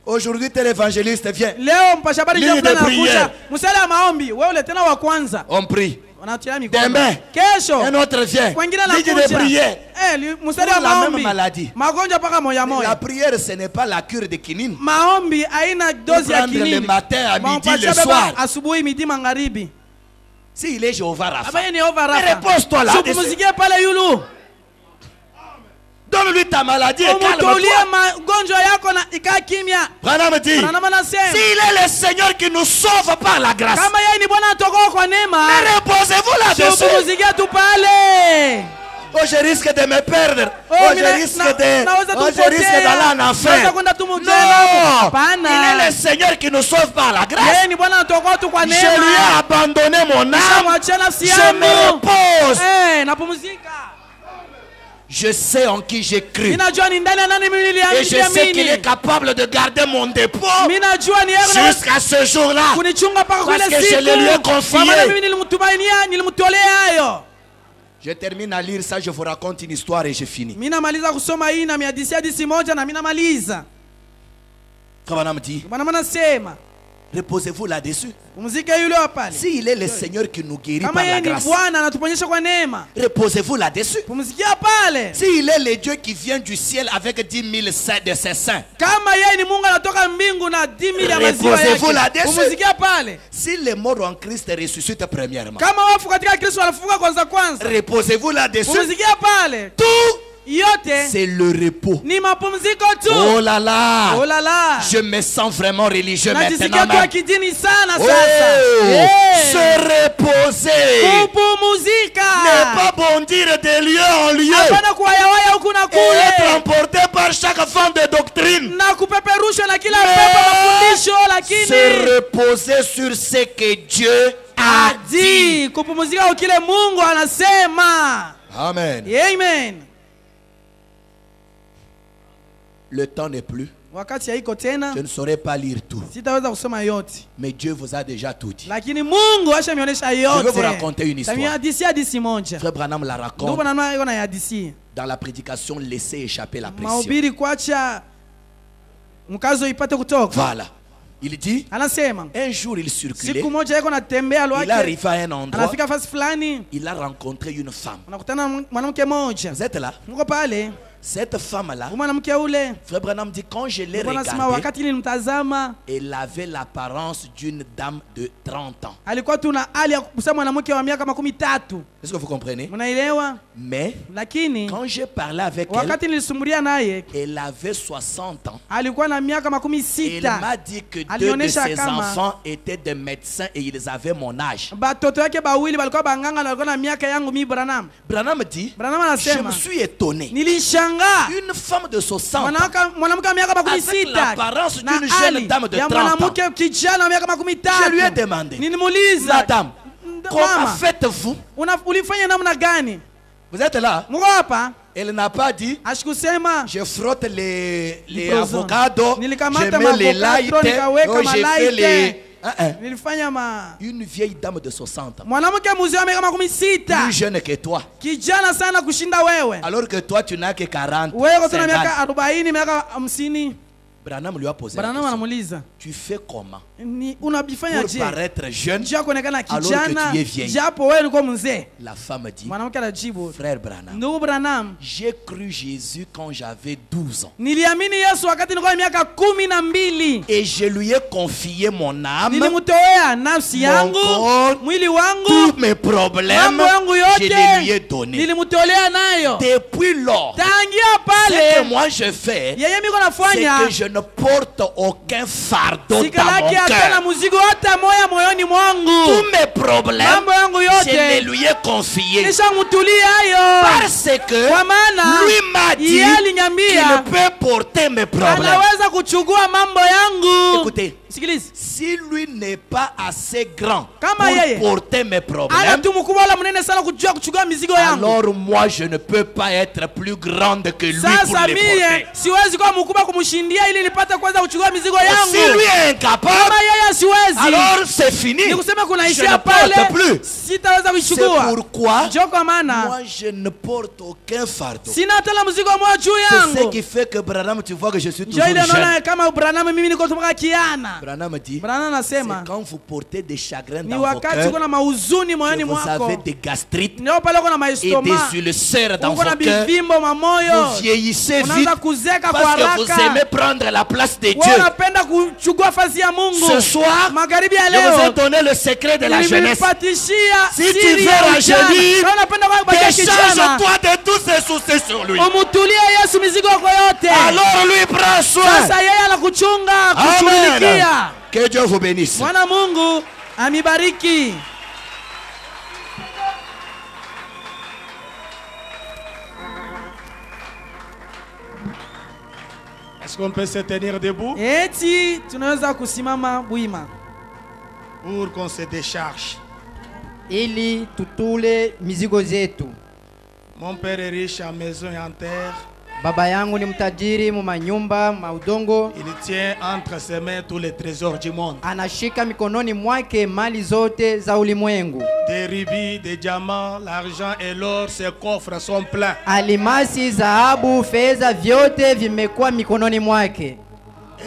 Aujourd'hui, tel évangéliste vient. Leo mpasha habari Ligne jambo de anakuja. prière. Msala ya maombi, wewe ule tena wa kwanza. On prie. Wanatia mikono. Demain, Kesho. un autre vient. Wengine Ligne de anakuja. prière. Msala ya Pour la même maombi. maladie. Magonjwa paka moya La moya. prière, ce n'est pas la cure de quinine. Maombi haina dozi ya Prendre le kinini. matin, à midi, Mampatia le baba soir. asubuhi, midi, magharibi. S'il est Jéhovah Rapha, Aba yeye ni Yehova mais Rafa. repose-toi là. Supumuzikie pale yulu. Donne-lui ta maladie et Umutulie calme-toi. magonjwa yako na ikaa kimya. Branham dit, Branham anasema, s'il est le Seigneur qui nous sauve par la grâce, kama yeye ni Bwana atokoa kwa neema, mais reposez-vous là-dessus. supumuzikie tu pale. Oh, je risque de me perdre. Oh, Oh, mina- je risque na- de. naweza Oh, je tupotea. risque d'aller en enfer. Naweza kwenda tu mjela. Non. Hapana. Il est le Seigneur qui nous sauve par la grâce. Yeye ni Bwana atokoa tu kwa Je lui ai neema. abandonné mon âme. Nishamwachia nafsi Je yangu. me repose. Napumzika. Je sais en qui j'ai cru. Ninajua ni ndani ya nani mimi Et je sais qu'il est niliamini. capable de garder mon dépôt Ninajua ni yeye jusqu'à ce jour-là. kunichunga mpaka kwa Parce ile que je siku. le lui ai confié. Kwa maana mimi nilimtumainia, nilimtolea hayo. Je termine à lire ça, je vous raconte une histoire et je finis. Mimi namaliza kusoma hii na hadithi moja na mimi namaliza. Branham dit, Bwana anasema, reposez-vous là-dessus. pumzike yule wa pale. S'il est le Seigneur qui nous guérit Kama par la yeye ni grâce, Bwana anatuponyesha kwa neema, reposez-vous là-dessus. pumzikia pale. S'il est le Dieu qui vient du ciel avec 10 000 saints de ses saints, Kama yeye ni Mungu anatoka mbingu na 10,000 ya maziwa Reposez-vous yake, là-dessus. pumzikia pale. si les morts en Christ ressuscitent premièrement, Kama wafu katika Kristo walifufuka kwanza, reposez-vous là-dessus. pumzikia pale. Tout, Yote c'est le repos. ni mapumziko tu. Oh là là, Oh la la. je me sens vraiment religieux Najisikia maintenant. tu Même. wa kidini sana Oh, sasa. se reposer. Kupumzika. Ne pas bondir de lieu en lieu. Hapana kuwayawaya huku na Et être kule. emporté par chaque vent de doctrine. Na kupeperushwa na kila Mais pepo mafundisho, se lakini reposer sur ce que Dieu a dit. adi kupumzika kwa kile Mungu anasema. Amen. Amen. Le temps n'est plus. Wakati haiko tena, Je ne saurais pas lire tout. sitaweza kusoma yote, Mais Dieu vous a déjà tout dit. lakini Mungu ashamionyesha Je vais vous yote. raconter une histoire. Hadithi moja. Frère Branham la Ndugu raconte Branham yuko na hadithi. dans la prédication Laissez échapper la pression. Mahubiri kuacha mkazo ipate kutoka. Voilà. Il dit, Anasema un jour il circulait, siku moja yuko natembea il lwake, arriva à un endroit, anafika fasi fulani, il a rencontré une femme. anakutana na mwanamke mmoja. Vous êtes là? Mko pale, Cette femme-là, mwanamke ule Frère Branham dit, quand je l'ai anasema regardée, wakati nilimtazama elle avait l'apparence d'une dame de 30 ans. alikuwa tuna hali ya kusema mwanamke wa miaka 13. Est-ce que vous comprenez? Mnaelewa? Mais Lakini quand j'ai parlé avec elle, wakati nilisumbulia naye elle avait 60 ans. alikuwa na miaka Elle 16. m'a dit que deux de Alionyesha ses kama enfants étaient des médecins et ils avaient mon âge. Batoto yake bawili walikuwa banganga na walikuwa na miaka yangu mimi Branham. Branham dit, Branham je me anasema suis étonné. nilishangaa Une femme de 60 ans, mwanamke wa miaka avec 16 l'apparence na d'une jeune hali dame de ya 30 ans. mwanamke kijana wa miaka Je lui ai 13. demandé, Nilimuuliza, Madame, comment mama, faites-vous? ulifanya namna gani? Vous êtes là? Mko hapa? Elle n'a pas dit, Ashikusema je frotte les Microphone. avocados, je Nilikamata mets les maavocado, lights, nikaweka oh, j'ai fait les... malaite. Hein. Nilifanya ma Une vieille dame de 60 ans, mwanamke mzee wa miaka 16, plus jeune que toi, kijana sana kushinda wewe. alors que toi tu n'as que 40, Wewe uko na 50. miaka 40, miaka 50. Branham lui a posé la Branham question. anamuuliza, Tu fais comment ni unabifanya pour je paraître jeune njia kuonekana alors kijana que tu es vieille? japo wewe ulikuwa mzee? La femme dit, Mwanamke anajibu, frère Branham, ndugu Branham, j'ai cru Jésus quand j'avais 12 ans. niliamini Yesu wakati nilikuwa na miaka 12. Et je lui ai confié mon âme, Nilimtoa nafsi yangu, corps, mwili wangu, tous mes problèmes, mambo yangu je les lui ai yote donnés. nilimtolea nayo. Depuis lors, Tangia ce que pale moi je fais, yeye miko c'est nafanya que je ne porte aucun fardeau dans mon sikalaki hata na cœur. mzigo hata moya moyoni Tous mwangu. mes problèmes, Mambo yangu je les yote lui ai confiés. nishamutulia hayo, Parce que kwa maana lui m'a dit yeye qu'il aliniambia peut porter mes problèmes. anaweza kuchukua mambo yangu. Écoutez, Sikiliza, si lui n'est pas assez grand Kama yeye pour porter mes ana problèmes, tu mkubwa wala mnene sana kujua kuchukua mizigo yangu, alors moi je ne peux pas être plus grande que lui pour sasa les mie porter. siwezi kuwa mkubwa kumshindia ili nipate kuweza kuchukua mizigo Et si lui yangu. est incapable, Kama yeye siwezi, alors c'est fini. ni kusema Je kunaishia ne pale, porte plus. sitaweza C'est kuichukua. pourquoi Ndio kwa maana moi je ne porte aucun fardeau. sina hata la mzigo mmoja juu C'est ce yangu. qui fait que Branham, tu vois que je suis Ndio toujours ile naona jeune. kama Branham mimi niko tumaka kiana. Branham dit, Branham c'est anasema quand vous portez des chagrins ni dans vos wakati cœurs, uko na mauzuni que moyoni vous mwako, avez des gastrites ndio pale uko na et maestoma, des ulcères dans uko na vos cœurs. bivimbo mamoyo, Vous vieillissez vite unaanza kuzeka kwa parce que vous haraka. aimez prendre la place de Wewe Dieu. unapenda kuchukua fasi ya Mungu. Ce soir, Magharibi ya je vous ai leo donné le secret de la jeunesse. nimepatishia Si tu siri veux ya rajeunir, ujana. Kama unapenda kubakia kijana, décharge-toi de tous ces soucis sur lui. umutulie Yesu mizigo yako yote. Alors lui prend soin. Sasa yeye anakuchunga, Amen. kushughulikia. Que Dieu vous bénisse. Mwana Mungu amibariki. Est-ce qu'on peut se tenir debout Eti tunaweza kusimama wima pour qu'on se décharge? ili tutule mizigo zetu. Mon père est riche en maison et en terre. Baba yangu ni mtajiri mu manyumba maudongo, Il tient entre ses mains tous les trésors du monde. anashika mikononi mwake mali zote za ulimwengu. Des rubis, des diamants, l'argent et l'or, ses coffres sont pleins. Alimasi, dhahabu, fedha, vyote vimekuwa mikononi mwake,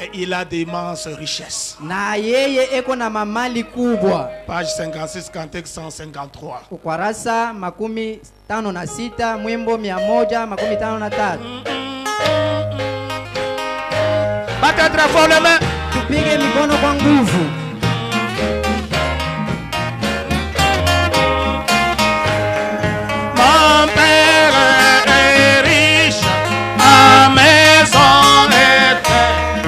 Et il a d'immenses richesses. na yeye eko na mamali kubwa. Page 56, cantique 153. Ukurasa 56, mwimbo 153. Battez très fort les mains. Tupige mikono kwa nguvu. Mon père est riche, à maison et terre.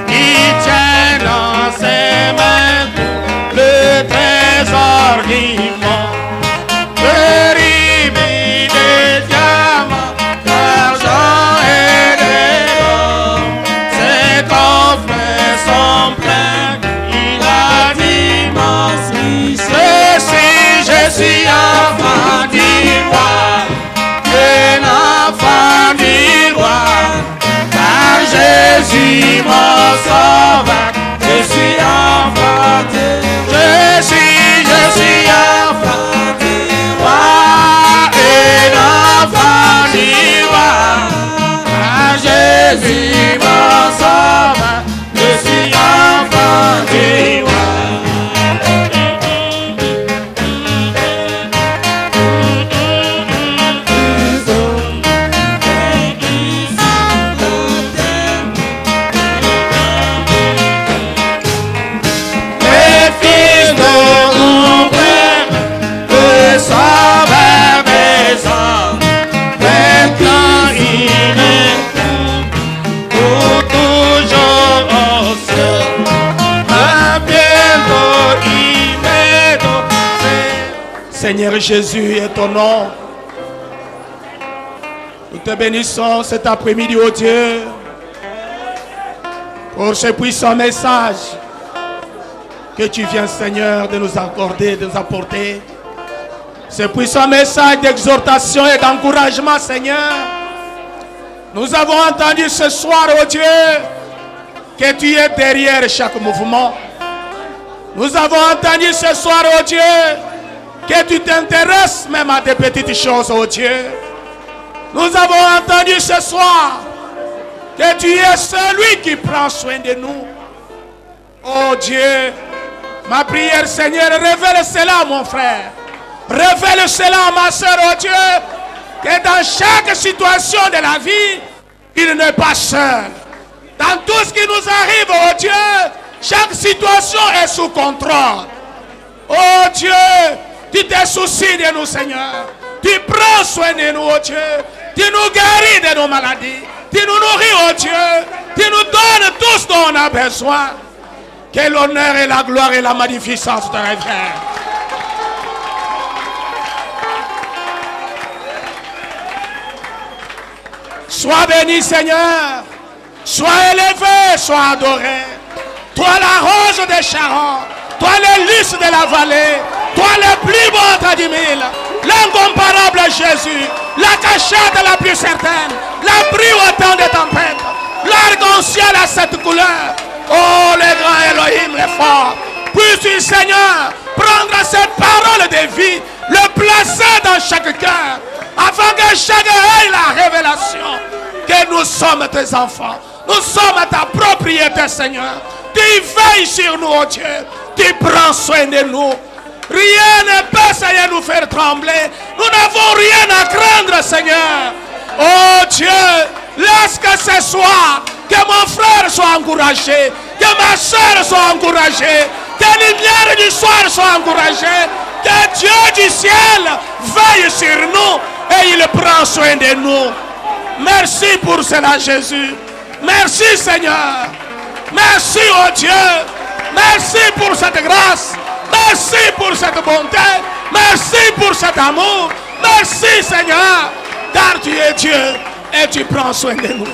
Il tient dans ses mains le trésor du monde. Le rubis, des diamants, l'argent et de l'or. Ses coffres sont pleins, il a d'immenses richesses. Je suis enfant du roi, un enfant du roi, car Jésus mon sauveur, je suis enfant de je suis enfant du roi, un enfant du roi, car Jésus mon sauveur, je suis enfant du roi. Les fils de mon père, le sauveur des hommes, maintenant il est pour toujours au ciel. À bientôt il m'est donné. Seigneur Jésus est ton nom. Nous te bénissons cet après-midi, ô Dieu, pour ce puissant message que tu viens, Seigneur, de nous accorder, de nous apporter. Ce puissant message d'exhortation et d'encouragement, Seigneur. Nous avons entendu ce soir, oh Dieu, que tu es derrière chaque mouvement. Nous avons entendu ce soir, oh Dieu, que tu t'intéresses même à des petites choses, oh Dieu. Nous avons entendu ce soir que tu es celui qui prend soin de nous. Oh Dieu, ma prière, Seigneur, révèle cela à mon frère. Révèle cela à ma soeur, oh Dieu, que dans chaque situation de la vie, il n'est pas seul. Dans tout ce qui nous arrive, oh Dieu, chaque situation est sous contrôle. Oh Dieu, tu te soucies de nous, Seigneur. Tu prends soin de nous, oh Dieu. Tu nous guéris de nos maladies. Tu nous nourris, oh Dieu. Tu nous donnes tout ce dont on a besoin. Que l'honneur et la gloire et la magnificence te reviennent. Sois béni, Seigneur. Sois élevé, sois adoré. Toi la rose de Sharon, toi le lys de la vallée, toi le plus beau entre 10 000, l'incomparable Jésus, la cachette la plus certaine, l'abri au temps de tempête, l'arc-en-ciel à cette couleur. Oh, le grand Elohim, le fort, puisses-tu, Seigneur, prendre cette parole de vie, le placer dans chaque cœur, afin que chacun ait la révélation que nous sommes tes enfants. Nous sommes à ta propriété, Seigneur. Tu veilles sur nous, oh Dieu. Tu prends soin de nous. Rien ne peut, Seigneur, nous faire trembler. Nous n'avons rien à craindre, Seigneur. Oh Dieu, laisse que ce soir, que mon frère soit encouragé, que ma soeur soit encouragée, que la lumière du soir soit encouragée, que Dieu du ciel veille sur nous et il prend soin de nous. Merci pour cela, Jésus. Merci, Seigneur. Merci, oh Dieu. Merci pour cette grâce. Merci pour cette bonté. Merci pour cet amour. Merci, Seigneur. Car tu es Dieu et tu prends soin de nous.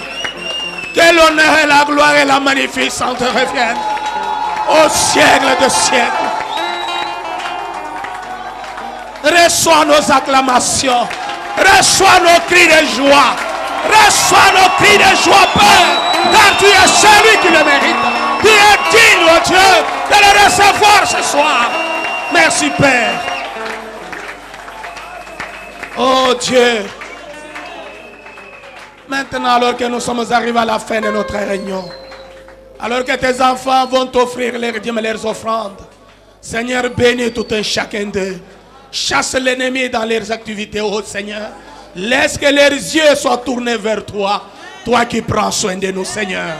Que l'honneur et la gloire et la magnificence te reviennent au siècle de siècles. Reçois nos acclamations. Reçois nos cris de joie. Reçois nos cris de joie, Père, car tu es celui qui le mérite. Tu es digne, oh Dieu, de le recevoir ce soir. Merci, Père. Oh Dieu. Maintenant, alors que nous sommes arrivés à la fin de notre réunion, alors que tes enfants vont t'offrir leurs dîmes et leurs offrandes, Seigneur, bénis tout un chacun d'eux. Chasse l'ennemi dans leurs activités, oh Seigneur. Laisse que leurs yeux soient tournés vers toi. Toi qui prends soin de nous, Seigneur.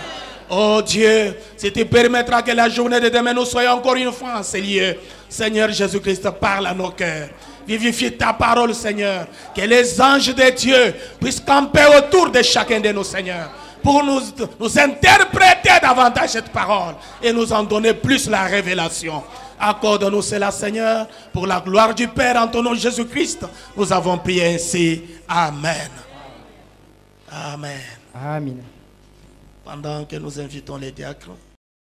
Oh Dieu, si tu permettras que la journée de demain nous soyons encore une fois en ces lieux. Seigneur Jésus-Christ, parle à nos cœurs. Vivifie ta parole, Seigneur. Que les anges de Dieu puissent camper autour de chacun de nous, Seigneur. Pour nous interpréter davantage cette parole. Et nous en donner plus la révélation. Accorde-nous cela, Seigneur, pour la gloire du Père en ton nom Jésus-Christ. Nous avons prié ainsi. Amen. Amen. Amen. Pendant que nous invitons les diacres.